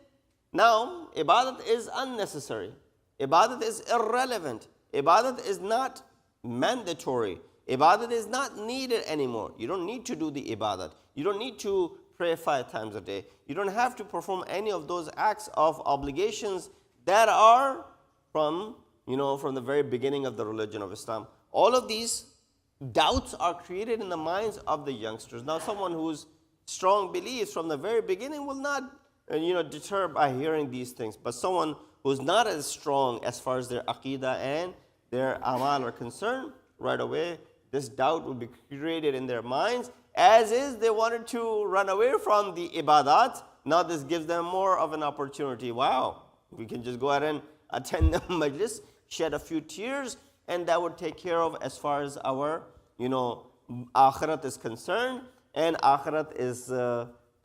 now ibadat is unnecessary. Ibadat is irrelevant. Ibadat is not mandatory. Ibadat is not needed anymore. You don't need to do the ibadat. You don't need to pray 5 times a day. You don't have to perform any of those acts of obligations that are from the very beginning of the religion of Islam. All of these doubts are created in the minds of the youngsters. Now, someone whose strong beliefs from the very beginning will not, deter by hearing these things. But someone who's not as strong as far as their aqidah and their amal are concerned, right away, this doubt will be created in their minds. As is, they wanted to run away from the ibadat. Now this gives them more of an opportunity. Wow, we can just go ahead and attend the majlis, shed a few tears, and that would take care of as far as our, akhirat is concerned. And akhirat is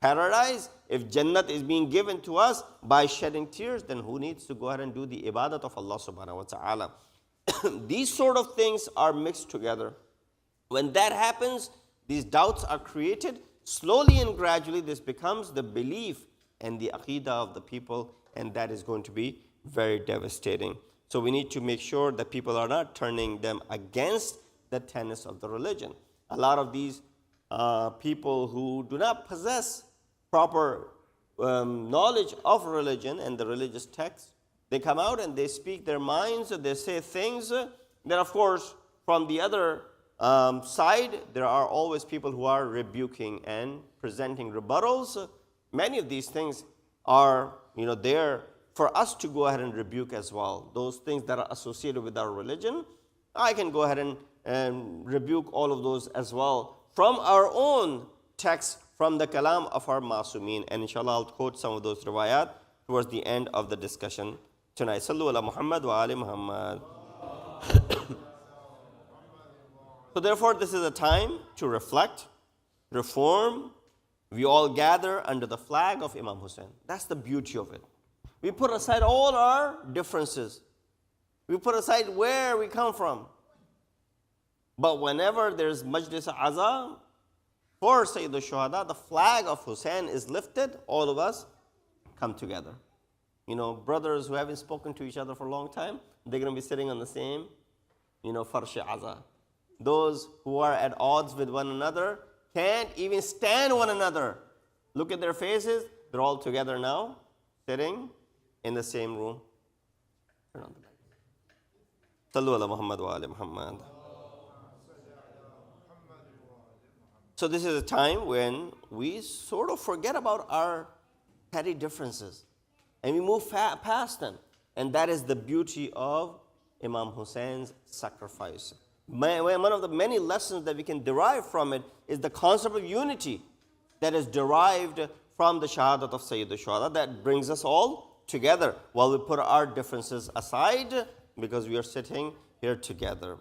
paradise. If Jannat is being given to us by shedding tears, then who needs to go ahead and do the ibadat of Allah subhanahu wa ta'ala? These sort of things are mixed together. When that happens, these doubts are created. Slowly and gradually, this becomes the belief and the aqidah of the people, and that is going to be very devastating. So we need to make sure that people are not turning them against the tenets of the religion. A lot of these people who do not possess proper knowledge of religion and the religious texts, they come out and they speak their minds, they say things. Then, of course, from the other side, there are always people who are rebuking and presenting rebuttals. Many of these things are, there for us to go ahead and rebuke as well. Those things that are associated with our religion, I can go ahead and rebuke all of those as well from our own text, from the kalam of our Masumeen. And inshallah, I'll quote some of those riwayat towards the end of the discussion tonight. Sallu ala Muhammad wa ali Muhammad. So therefore, this is a time to reflect, reform. We all gather under the flag of Imam Hussein. That's the beauty of it. We put aside all our differences. We put aside where we come from. But whenever there's Majlis-e-Aza for Sayyid al-Shuhada, the flag of Hussein is lifted, all of us come together. Brothers who haven't spoken to each other for a long time, they're going to be sitting on the same, Farsh-e-Aza. Those who are at odds with one another can't even stand one another. Look at their faces. They're all together now, sitting in the same room. Turn on the light. Sallu ala Muhammad wa ali Muhammad. So this is a time when we sort of forget about our petty differences and we move past them. And that is the beauty of Imam Hussein's sacrifice. One of the many lessons that we can derive from it is the concept of unity that is derived from the Shahadat of Sayyid al-Shuhada that brings us all together while we put our differences aside because we are sitting here together.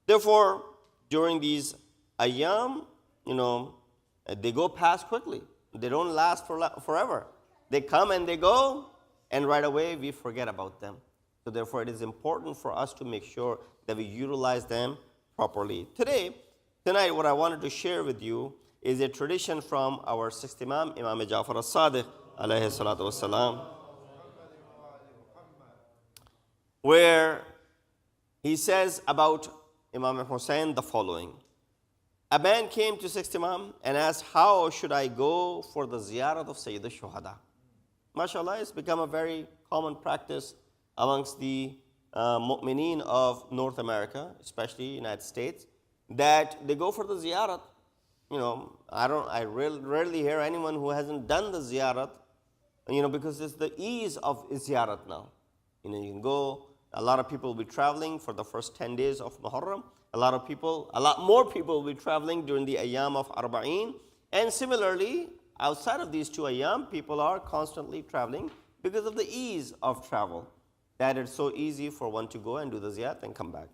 Therefore, during these ayyam, they go past quickly. They don't last forever. They come and they go, and right away we forget about them. So therefore, it is important for us to make sure that we utilize them properly. Tonight, what I wanted to share with you is a tradition from our sixth Imam, Imam Ja'far al-Sadiq, alayhi salatu wassalam, where he says about Imam Hussein the following. A man came to sixth Imam and asked, how should I go for the ziyarat of Sayyid al-Shuhada? MashaAllah, it's become a very common practice amongst the mu'mineen of North America, especially United States, that they go for the ziyarat. I rarely hear anyone who hasn't done the ziyarat, because it's the ease of ziyarat now. You can go, a lot of people will be traveling for the first 10 days of Muharram. A lot more people will be traveling during the ayyam of Arba'een. And similarly, outside of these two ayyam, people are constantly traveling because of the ease of travel. That it's so easy for one to go and do the ziyarat and come back.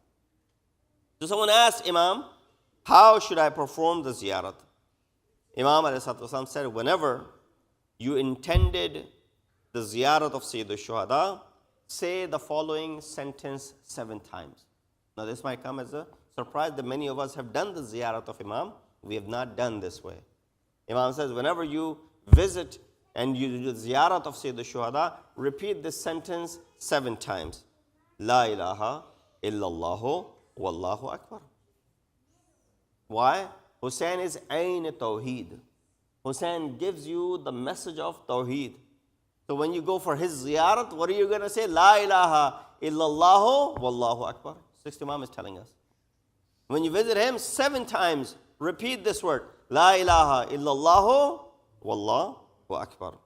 So someone asked Imam, how should I perform the ziyarat? Imam ﷺ said, whenever you intended the ziyarat of Sayyid al-Shuhada, say the following sentence 7 times. Now this might come as a surprise that many of us have done the ziyarat of Imam. We have not done this way. Imam says, whenever you visit and you do the ziyarat of Sayyid al-Shuhada, repeat this sentence 7 times. La ilaha illallahu wallahu akbar. Why? Hussein is Ayn Tawheed. Hussein gives you the message of Tawheed. So when you go for his ziyarat, what are you going to say? La ilaha illallahu wallahu akbar. Sixth Imam is telling us. When you visit him 7 times, repeat this word. La ilaha illallahu wallahu akbar.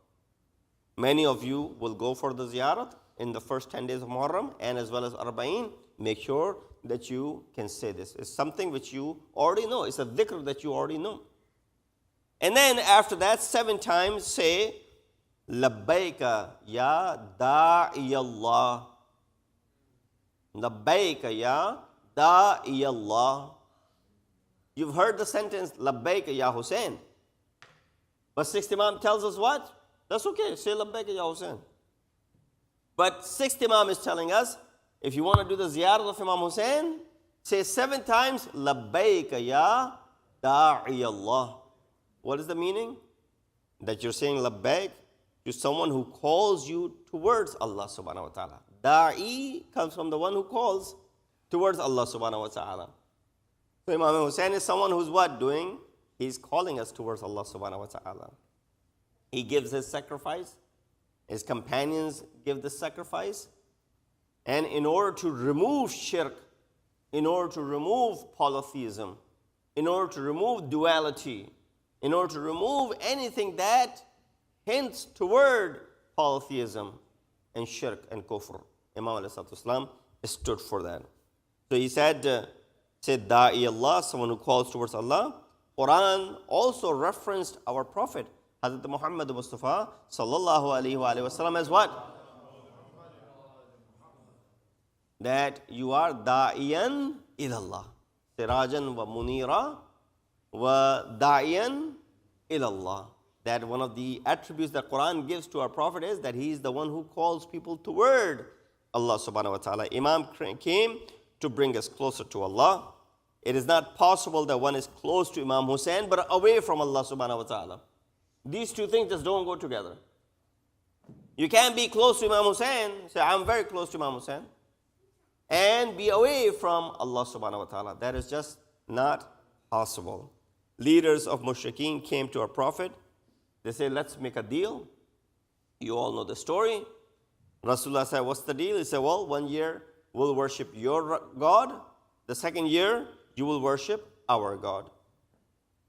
Many of you will go for the ziyarat in the first 10 days of Muharram and as well as Arba'een. Make sure that you can say this. It's something which you already know. It's a dhikr that you already know. And then after that, 7 times say, Labbaika ya da'iyallah. Labbaika ya da'iyallah. You've heard the sentence, Labbaika ya Hussein. But sixth Imam tells us what? That's okay, say Labbaika ya Hussein. But sixth Imam is telling us, if you want to do the ziyarat of Imam Hussein, say 7 times, Labbaika ya da'iyallah. What is the meaning? That you're saying Labbaik to someone who calls you towards Allah subhanahu wa ta'ala. Da'i comes from the one who calls towards Allah subhanahu wa ta'ala. So Imam Hussein is someone who's what doing? He's calling us towards Allah subhanahu wa ta'ala. He gives his sacrifice. His companions give the sacrifice. And in order to remove shirk, in order to remove polytheism, in order to remove duality, in order to remove anything that hints toward polytheism and shirk and kufr, Imam ﷺ stood for that. So he said Da'i Allah, someone who calls towards Allah. Quran also referenced our Prophet, Hazrat Muhammad Mustafa sallallahu alaihi wasallam, as what? That you are da'iyan ilallah, sirajan wa munira wa da'iyan ilallah. That one of the attributes that Quran gives to our Prophet is that he is the one who calls people toward Allah subhanahu wa ta'ala. Imam came to bring us closer to Allah. It is not possible that one is close to Imam Hussein but away from Allah subhanahu wa ta'ala. These two things just don't go together. You can't be close to Imam Hussein, say I'm very close to Imam Hussein, and be away from Allah subhanahu wa ta'ala. That is just not possible. Leaders of mushrikeen came to our Prophet. They say, let's make a deal. You all know the story. Rasulullah said, what's the deal? He said, well, 1 year we'll worship your God. The second year, you will worship our God.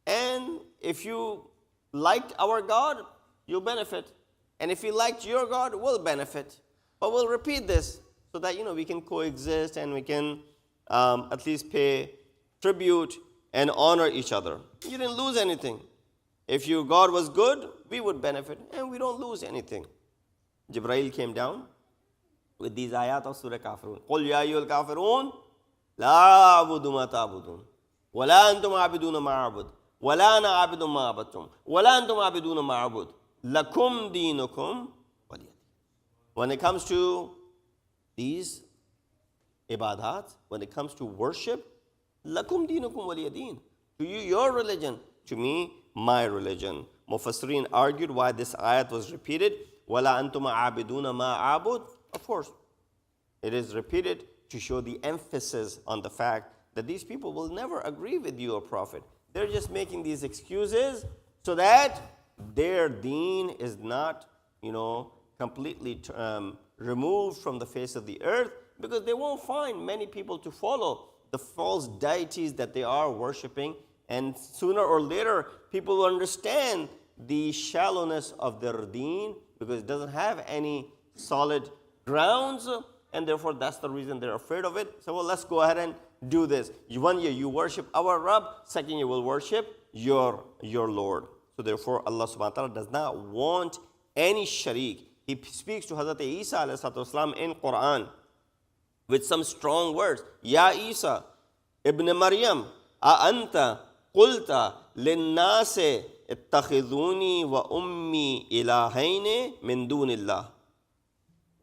And if you liked our God, you'll benefit. And if you liked your God, we'll benefit. But we'll repeat this so that, we can coexist and we can at least pay tribute and honor each other. You didn't lose anything. If your God was good, we would benefit, and we don't lose anything. Jibreel came down with these ayat of Surah Kafirun. قُلْ يَا أَيُّهَا الْكَافِرُونَ لَا أَعْبُدُ مَا تَعْبُدُونَ وَلَا أَنْتُمْ عَابِدُونَ مَا أَعْبُدُ وَلَا أَنَا عَابِدٌ مَا عَبَدتُّمْ وَلَا أَنْتُمْ عَابِدُونَ مَا أَعْبُدُ لَكُمْ دِينُكُمْ وَلِيَ دِينِ. When it comes to these ibadat, when it comes to worship, لَكُمْ دِينُكُمْ وَلِيَ دِينِ. To you, your religion. To me, my religion. Mufassirin argued why this ayat was repeated. وَلَا أَنْتُمْ عَابِدُونَ مَا أَعْبُدُ. Of course, it is repeated to show the emphasis on the fact that these people will never agree with you, O Prophet. They're just making these excuses so that their deen is not, completely removed from the face of the earth, because they won't find many people to follow the false deities that they are worshiping. And sooner or later, people will understand the shallowness of their deen, because it doesn't have any solid grounds, and therefore that's the reason they're afraid of it. So, well, let's go ahead and do this. 1 year you worship our Rabb, second year we'll worship your Lord. So therefore Allah subhanahu wa ta'ala does not want any sharik. He speaks to Hazrat Isa alayhi salatu wasalam in Quran with some strong words. Ya Isa ibn Maryam, a anta qulta linnase ittakhiduni wa ummi ilahaini min dunillah.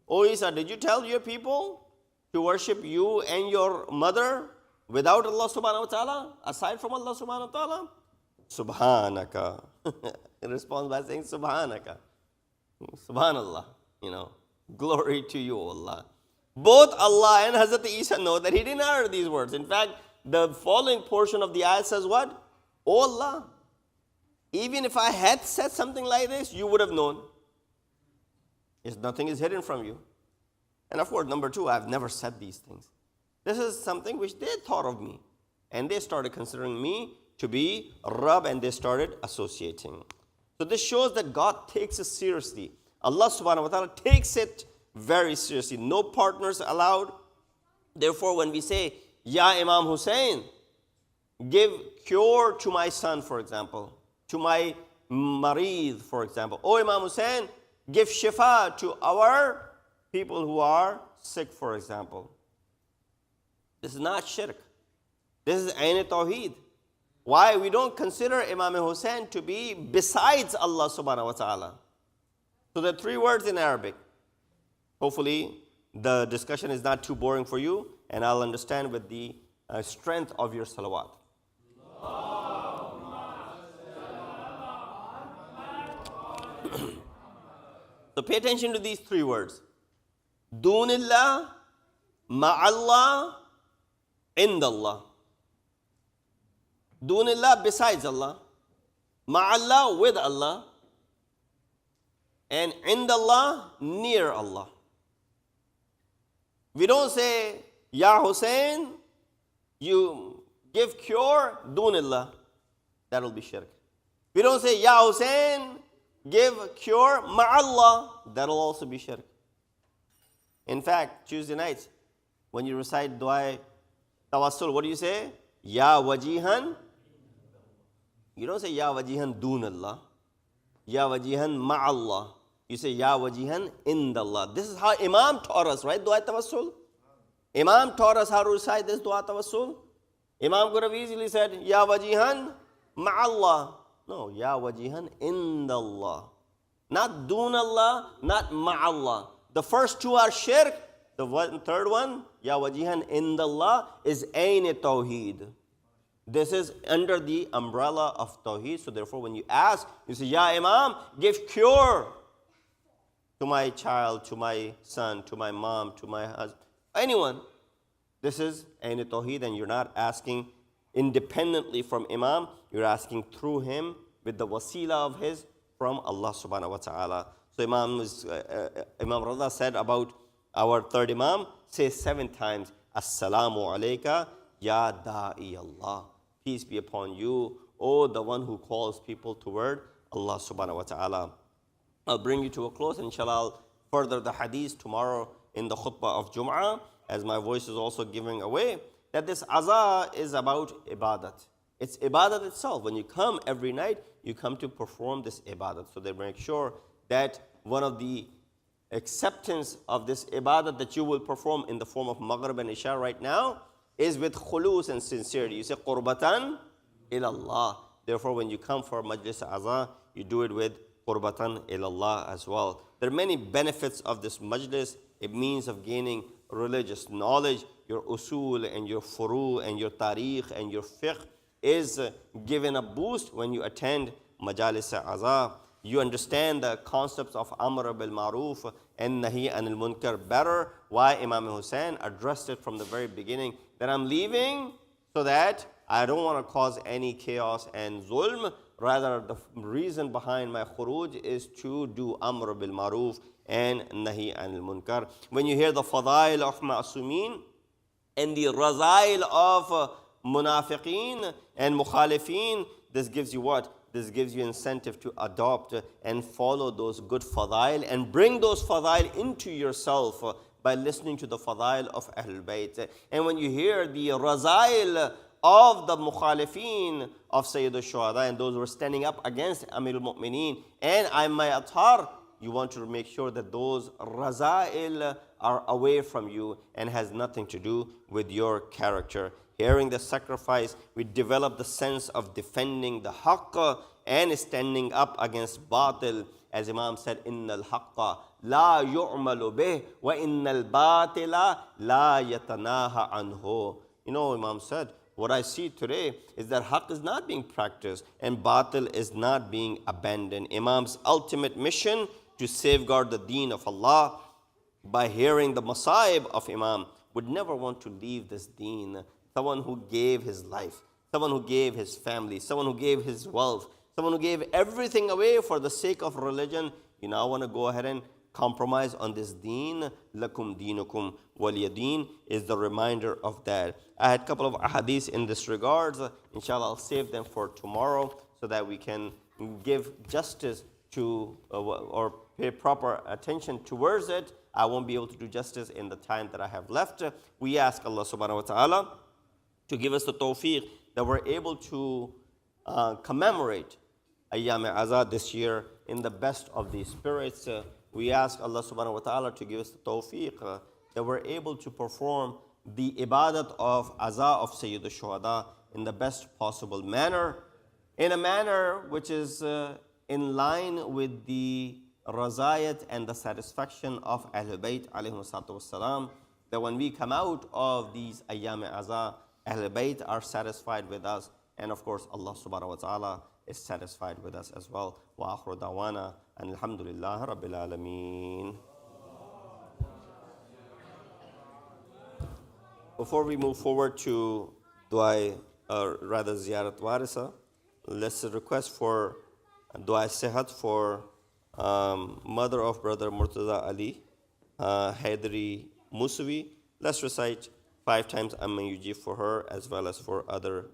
O Isa, did you tell your people to worship you and your mother without Allah subhanahu wa ta'ala, aside from Allah subhanahu wa ta'ala? Subhanaka. He responds by saying Subhanaka. Subhanallah. Glory to you, Allah. Both Allah and Hazrat Isa know that he didn't utter these words. In fact, the following portion of the ayat says what? O Allah, even if I had said something like this, you would have known. Nothing is hidden from you. And of course, number two, I've never said these things. This is something which they thought of me. And they started considering me to be Rabb, and they started associating. So this shows that God takes it seriously. Allah subhanahu wa ta'ala takes it very seriously. No partners allowed. Therefore, when we say, Ya Imam Hussein, give cure to my son, for example, to my marid, for example. Oh Imam Hussein, give shifa to our people who are sick, for example. This is not shirk. This is Ayn Tawheed. Why? We don't consider Imam Hussein to be besides Allah subhanahu wa ta'ala. So there are 3 words in Arabic. Hopefully the discussion is not too boring for you, and I'll understand with the strength of your salawat. So pay attention to these 3 words. Dunillah, ma'allah, indallah. Dunillah, besides Allah. Ma'allah, with Allah. And indallah, near Allah. We don't say, Ya Hussein, you give cure, dunillah. That will be shirk. We don't say, Ya Hussein, give cure, ma'allah. That will also be shirk. In fact, Tuesday nights, when you recite dua tawassul, what do you say? Ya wajihan. You don't say Ya wajihan dunallah. Ya wajihan ma'allah. You say Ya wajihan indallah. This is how Imam taught us, right? Dua tawassul. Imam taught us how to recite this dua tawassul. Imam could have easily said Ya wajihan ma'allah. No, Ya wajihan indallah. Not dunallah, not ma'allah. The first 2 are shirk. The third one, Ya wajihan indallah, is Ayn Tawheed. This is under the umbrella of Tawheed. So therefore, when you ask, you say, Ya Imam, give cure to my child, to my son, to my mom, to my husband, anyone. This is Ayn Tawheed, and you're not asking independently from Imam. You're asking through him with the wasila of his from Allah subhanahu wa ta'ala. So Imam Rada said about our third Imam, say 7 times, Assalamu alayka ya da'i Allah. Peace be upon you, O the one who calls people toward Allah subhanahu wa ta'ala. I'll bring you to a close. Inshallah, I'll further the hadith tomorrow in the khutbah of Jum'ah, as my voice is also giving away, that this azah is about ibadat. It's ibadat itself. When you come every night, you come to perform this ibadat. So they make sure that one of the acceptance of this ibadat that you will perform in the form of Maghrib and Isha right now is with khulus and sincerity. You say qurbatan ilallah. Therefore, when you come for Majlis Azah, you do it with qurbatan ilallah as well. There are many benefits of this majlis. It means of gaining religious knowledge. Your usul and your furu and your tariq and your fiqh is given a boost when you attend Majalis Azah. You understand the concepts of Amr bil Maruf and Nahi anil Munkar better. Why Imam Hussein addressed it from the very beginning, that I'm leaving so that I don't want to cause any chaos and zulm. Rather, the reason behind my khuruj is to do Amr bil Maruf and Nahi anil Munkar. When you hear the fadail of Ma'sumin and the razail of munafiqeen and mukhalifeen, this gives you what? This gives you incentive to adopt and follow those good fadail and bring those fadail into yourself by listening to the fadail of Ahlul Bayt. And when you hear the razail of the mukhalifeen of Sayyid al-Shuhada and those who are standing up against Amir al-Mu'mineen and Aimma Athar, you want to make sure that those razail are away from you and has nothing to do with your character. Hearing the sacrifice, we develop the sense of defending the haqq and standing up against batil. As Imam said, Innal haqqa la yu'malu bih wa innal batila la yatanaha anhu. You know, Imam said, what I see today is that haqq is not being practiced and batil is not being abandoned. Imam's ultimate mission to safeguard the deen of Allah by hearing the masaib of Imam would never want to leave this deen. Someone who gave his life, someone who gave his family, someone who gave his wealth, someone who gave everything away for the sake of religion, you now want to go ahead and compromise on this deen. Lakum dinukum waliyadeen is the reminder of that. I had a couple of ahadith in this regards. Inshallah, I'll save them for tomorrow so that we can give justice to or pay proper attention towards it. I won't be able to do justice in the time that I have left. We ask Allah subhanahu wa ta'ala to give us the tawfiq that we're able to commemorate Ayyam Azad this year in the best of these spirits. We ask Allah subhanahu wa ta'ala to give us the tawfiq that we're able to perform the ibadat of Azah of Sayyid al-Shuhada in the best possible manner, in a manner which is in line with the razayat and the satisfaction of Ahlul Bayt alayhi salatu wassalam, that when we come out of these Ayyam Azah, Ahlul Bayt are satisfied with us, and of course Allah subhanahu wa ta'ala is satisfied with us as well. Wa akhiru dawana and alhamdulillah rabbil alameen. Before we move forward to dua, rather ziyarat warisa, let's request for dua sehat for mother of brother Murtaza Ali, Haidari Musawi. Let's recite 5 times Amma Yujib for her as well as for other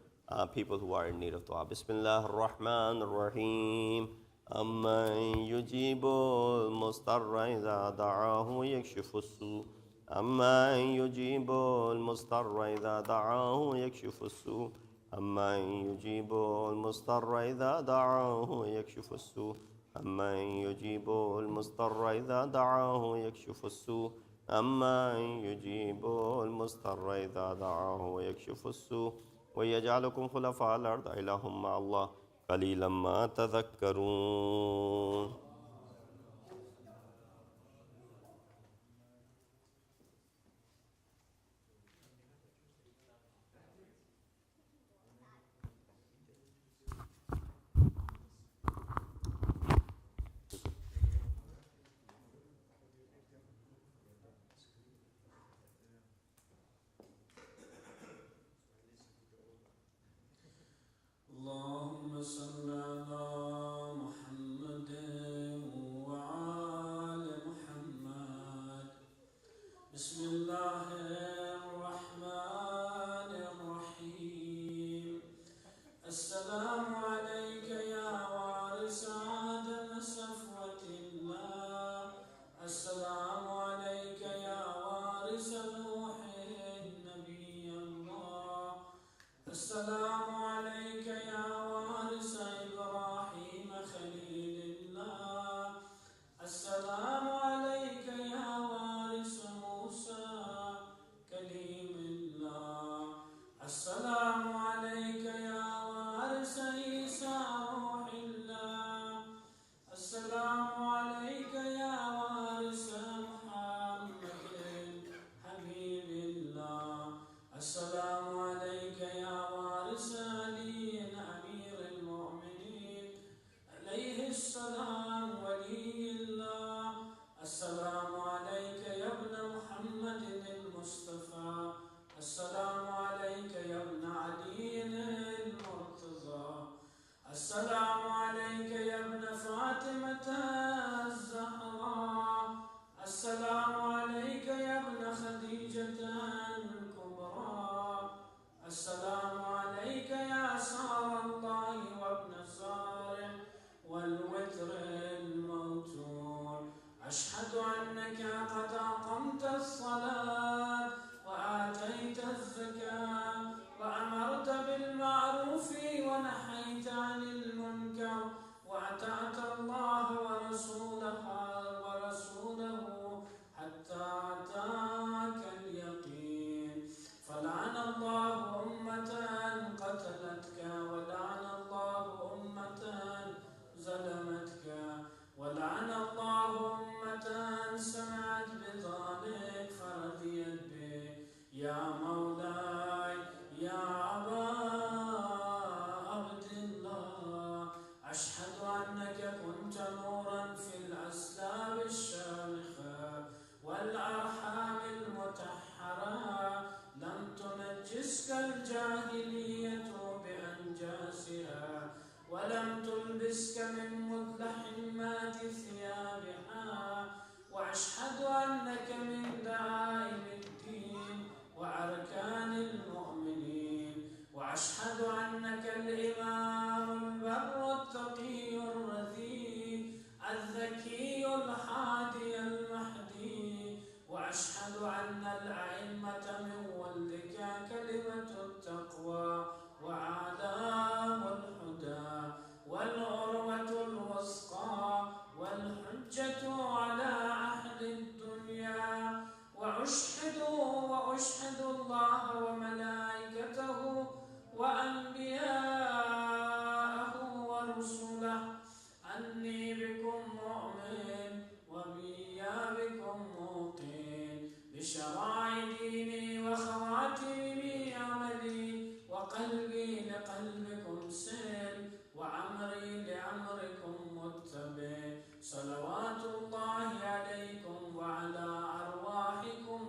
people who are in need of dua. Bismillah ar-Rahman ar-Rahim. Amma yujibu al-mustarra idha da'ahu yakshifu as-su. Amma yujibu al-mustarra idha da'ahu yakshifu as-su. Amma yujibu al-mustarra idha da'ahu yakshifu as-su. Amma yujibu al-mustarra idha da'ahu yakshifu as-su. أما يجيب المضطر إذا دعاه ويكشف السوء ويجعلكم خلفاء الأرض إله مع الله قليلا ما تذكرون. اللهم صل على محمد السلام عليك يا وارث إبراهيم خليل الله. السلام عليك يا وارث موسى كليم الله. السلام عليك يا وارث عيسى روح الله. السلام عليك يا وارث محمد حبيب الله. السلام عليك يا وارث علي أمير المؤمنين عليه السلام ولي الله. السلام عليك يا ابن محمد المصطفى. السلام عليك يا ابن علي المرتضى. السلام عليك يا ابن فاطمة الزهراء. السلام عليك يا ابن خديجة الكبرى. السلام عليك يا سار الله وابن الزارع والوتر الموتور. أشهد أنك قد أقمت الصلاة وآتيت الزكاة وأمرت بالمعروف ونهيت عن المنكر وأطعت الله ورسوله حتى أتاك اليقين. فلعن الله أمة قتلتك ولعن الله أمة ظلمتك ولعن الله أمة سمعت بذلك فرضيت به. يا مولاي يا أبا عبد الله، أشهد أنك كنت نورا في الأسلاب الشامخة والأرحام المطهرة، لم تنجسك الجاهلية بأنجاسها ولم تلبسك من مدلحمات ثيابها. وأشهد أنك من دعائم الدين وأركان المؤمنين. وأشهد أنك الإمام البر التقي الرذي الذكي الهادي المهدي. وأشهد أن الأئمة من ولدك كلمة التقوى وأعلام الهدى والعروة الوثقى والحجة على أهل الدنيا. وأشهد الله وملائكته وأنبياءه ورسله أني بكم مؤمن وبيا بكم موقن بشرائع ديني وخواتيم عملي وقلبي لقلبكم سلم وعمري لأمركم متبع. صلوات الله عليكم وعلى أرواحكم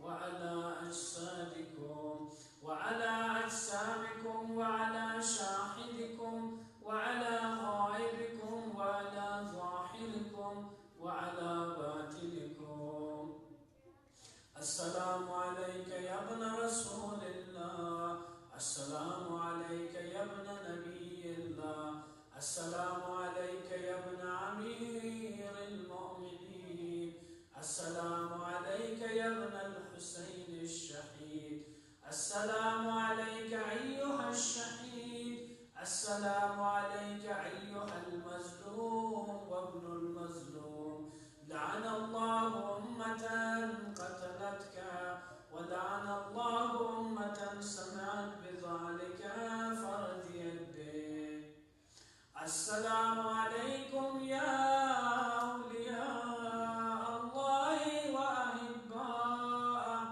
وعلى أجسادكم وعلى أجسامكم وعلى شاهدكم وعلى غائبكم وعلى ظاهركم وعلى باطنكم. السلام عليك يا ابن رسول الله. السلام عليك يا ابن نبي الله. السلام عليك يا ابن أمير المؤمنين. السلام عليك يا ابن الحسين الشهيد. السلام عليك أيها الشهيد. السلام عليك أيها المظلوم وابن المظلوم. لعن الله أمة قتلتك ولعن الله أمة سمعت بذلك فرضيت به. السلام عليكم يا أولياء الله وأحباءه.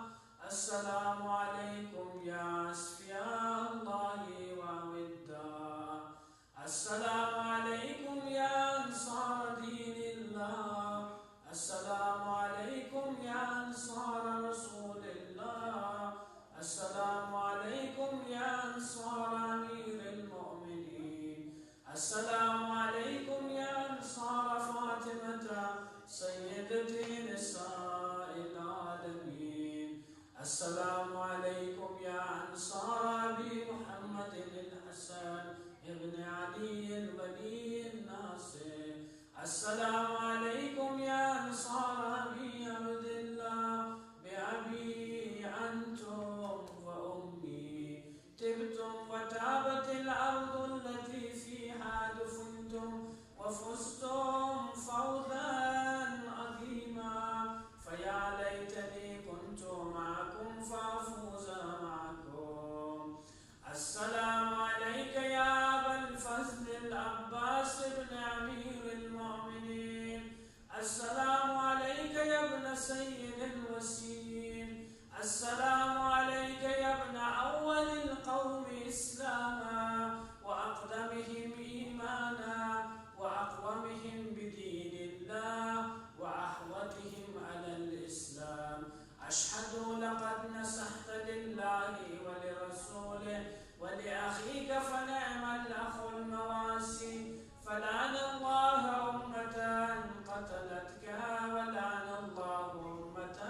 السلام عليكم يا أصفياء الله وأوداءه. السلام عليكم يا أنصار دين الله. السلام عليكم يا أنصار رسول الله. السلام عليكم يا أنصار أمير المؤمنين. السلام عليكم يا أنصار فاطمة سيدة نساء العالمين. السلام عليكم يا أنصار أبي محمد الحسن ابن علي الولي الناصر. السلام عليكم يا أنصار أبي عبد الله بأبي أنتم وأمي. طبتم ولأخيك فنعم الأخ المواسي. فلعن الله أمة قتلتك، ولعن الله أمة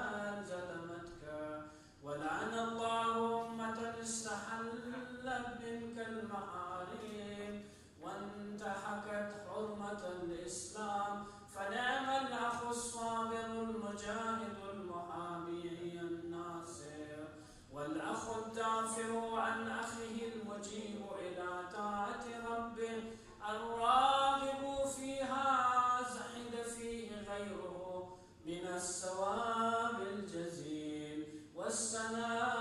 ظلمتك، ولعن الله أمة استحلت منك المحارم وانتهكت حرمة الإسلام. فنعم الأخ الصابر المجاهد المحامي الناصر، والأخ الدافع عن أخيه المجيب إلى طاعة ربه، الراغب فيها زحد فيه غيره من الثواب الجزيل والثناء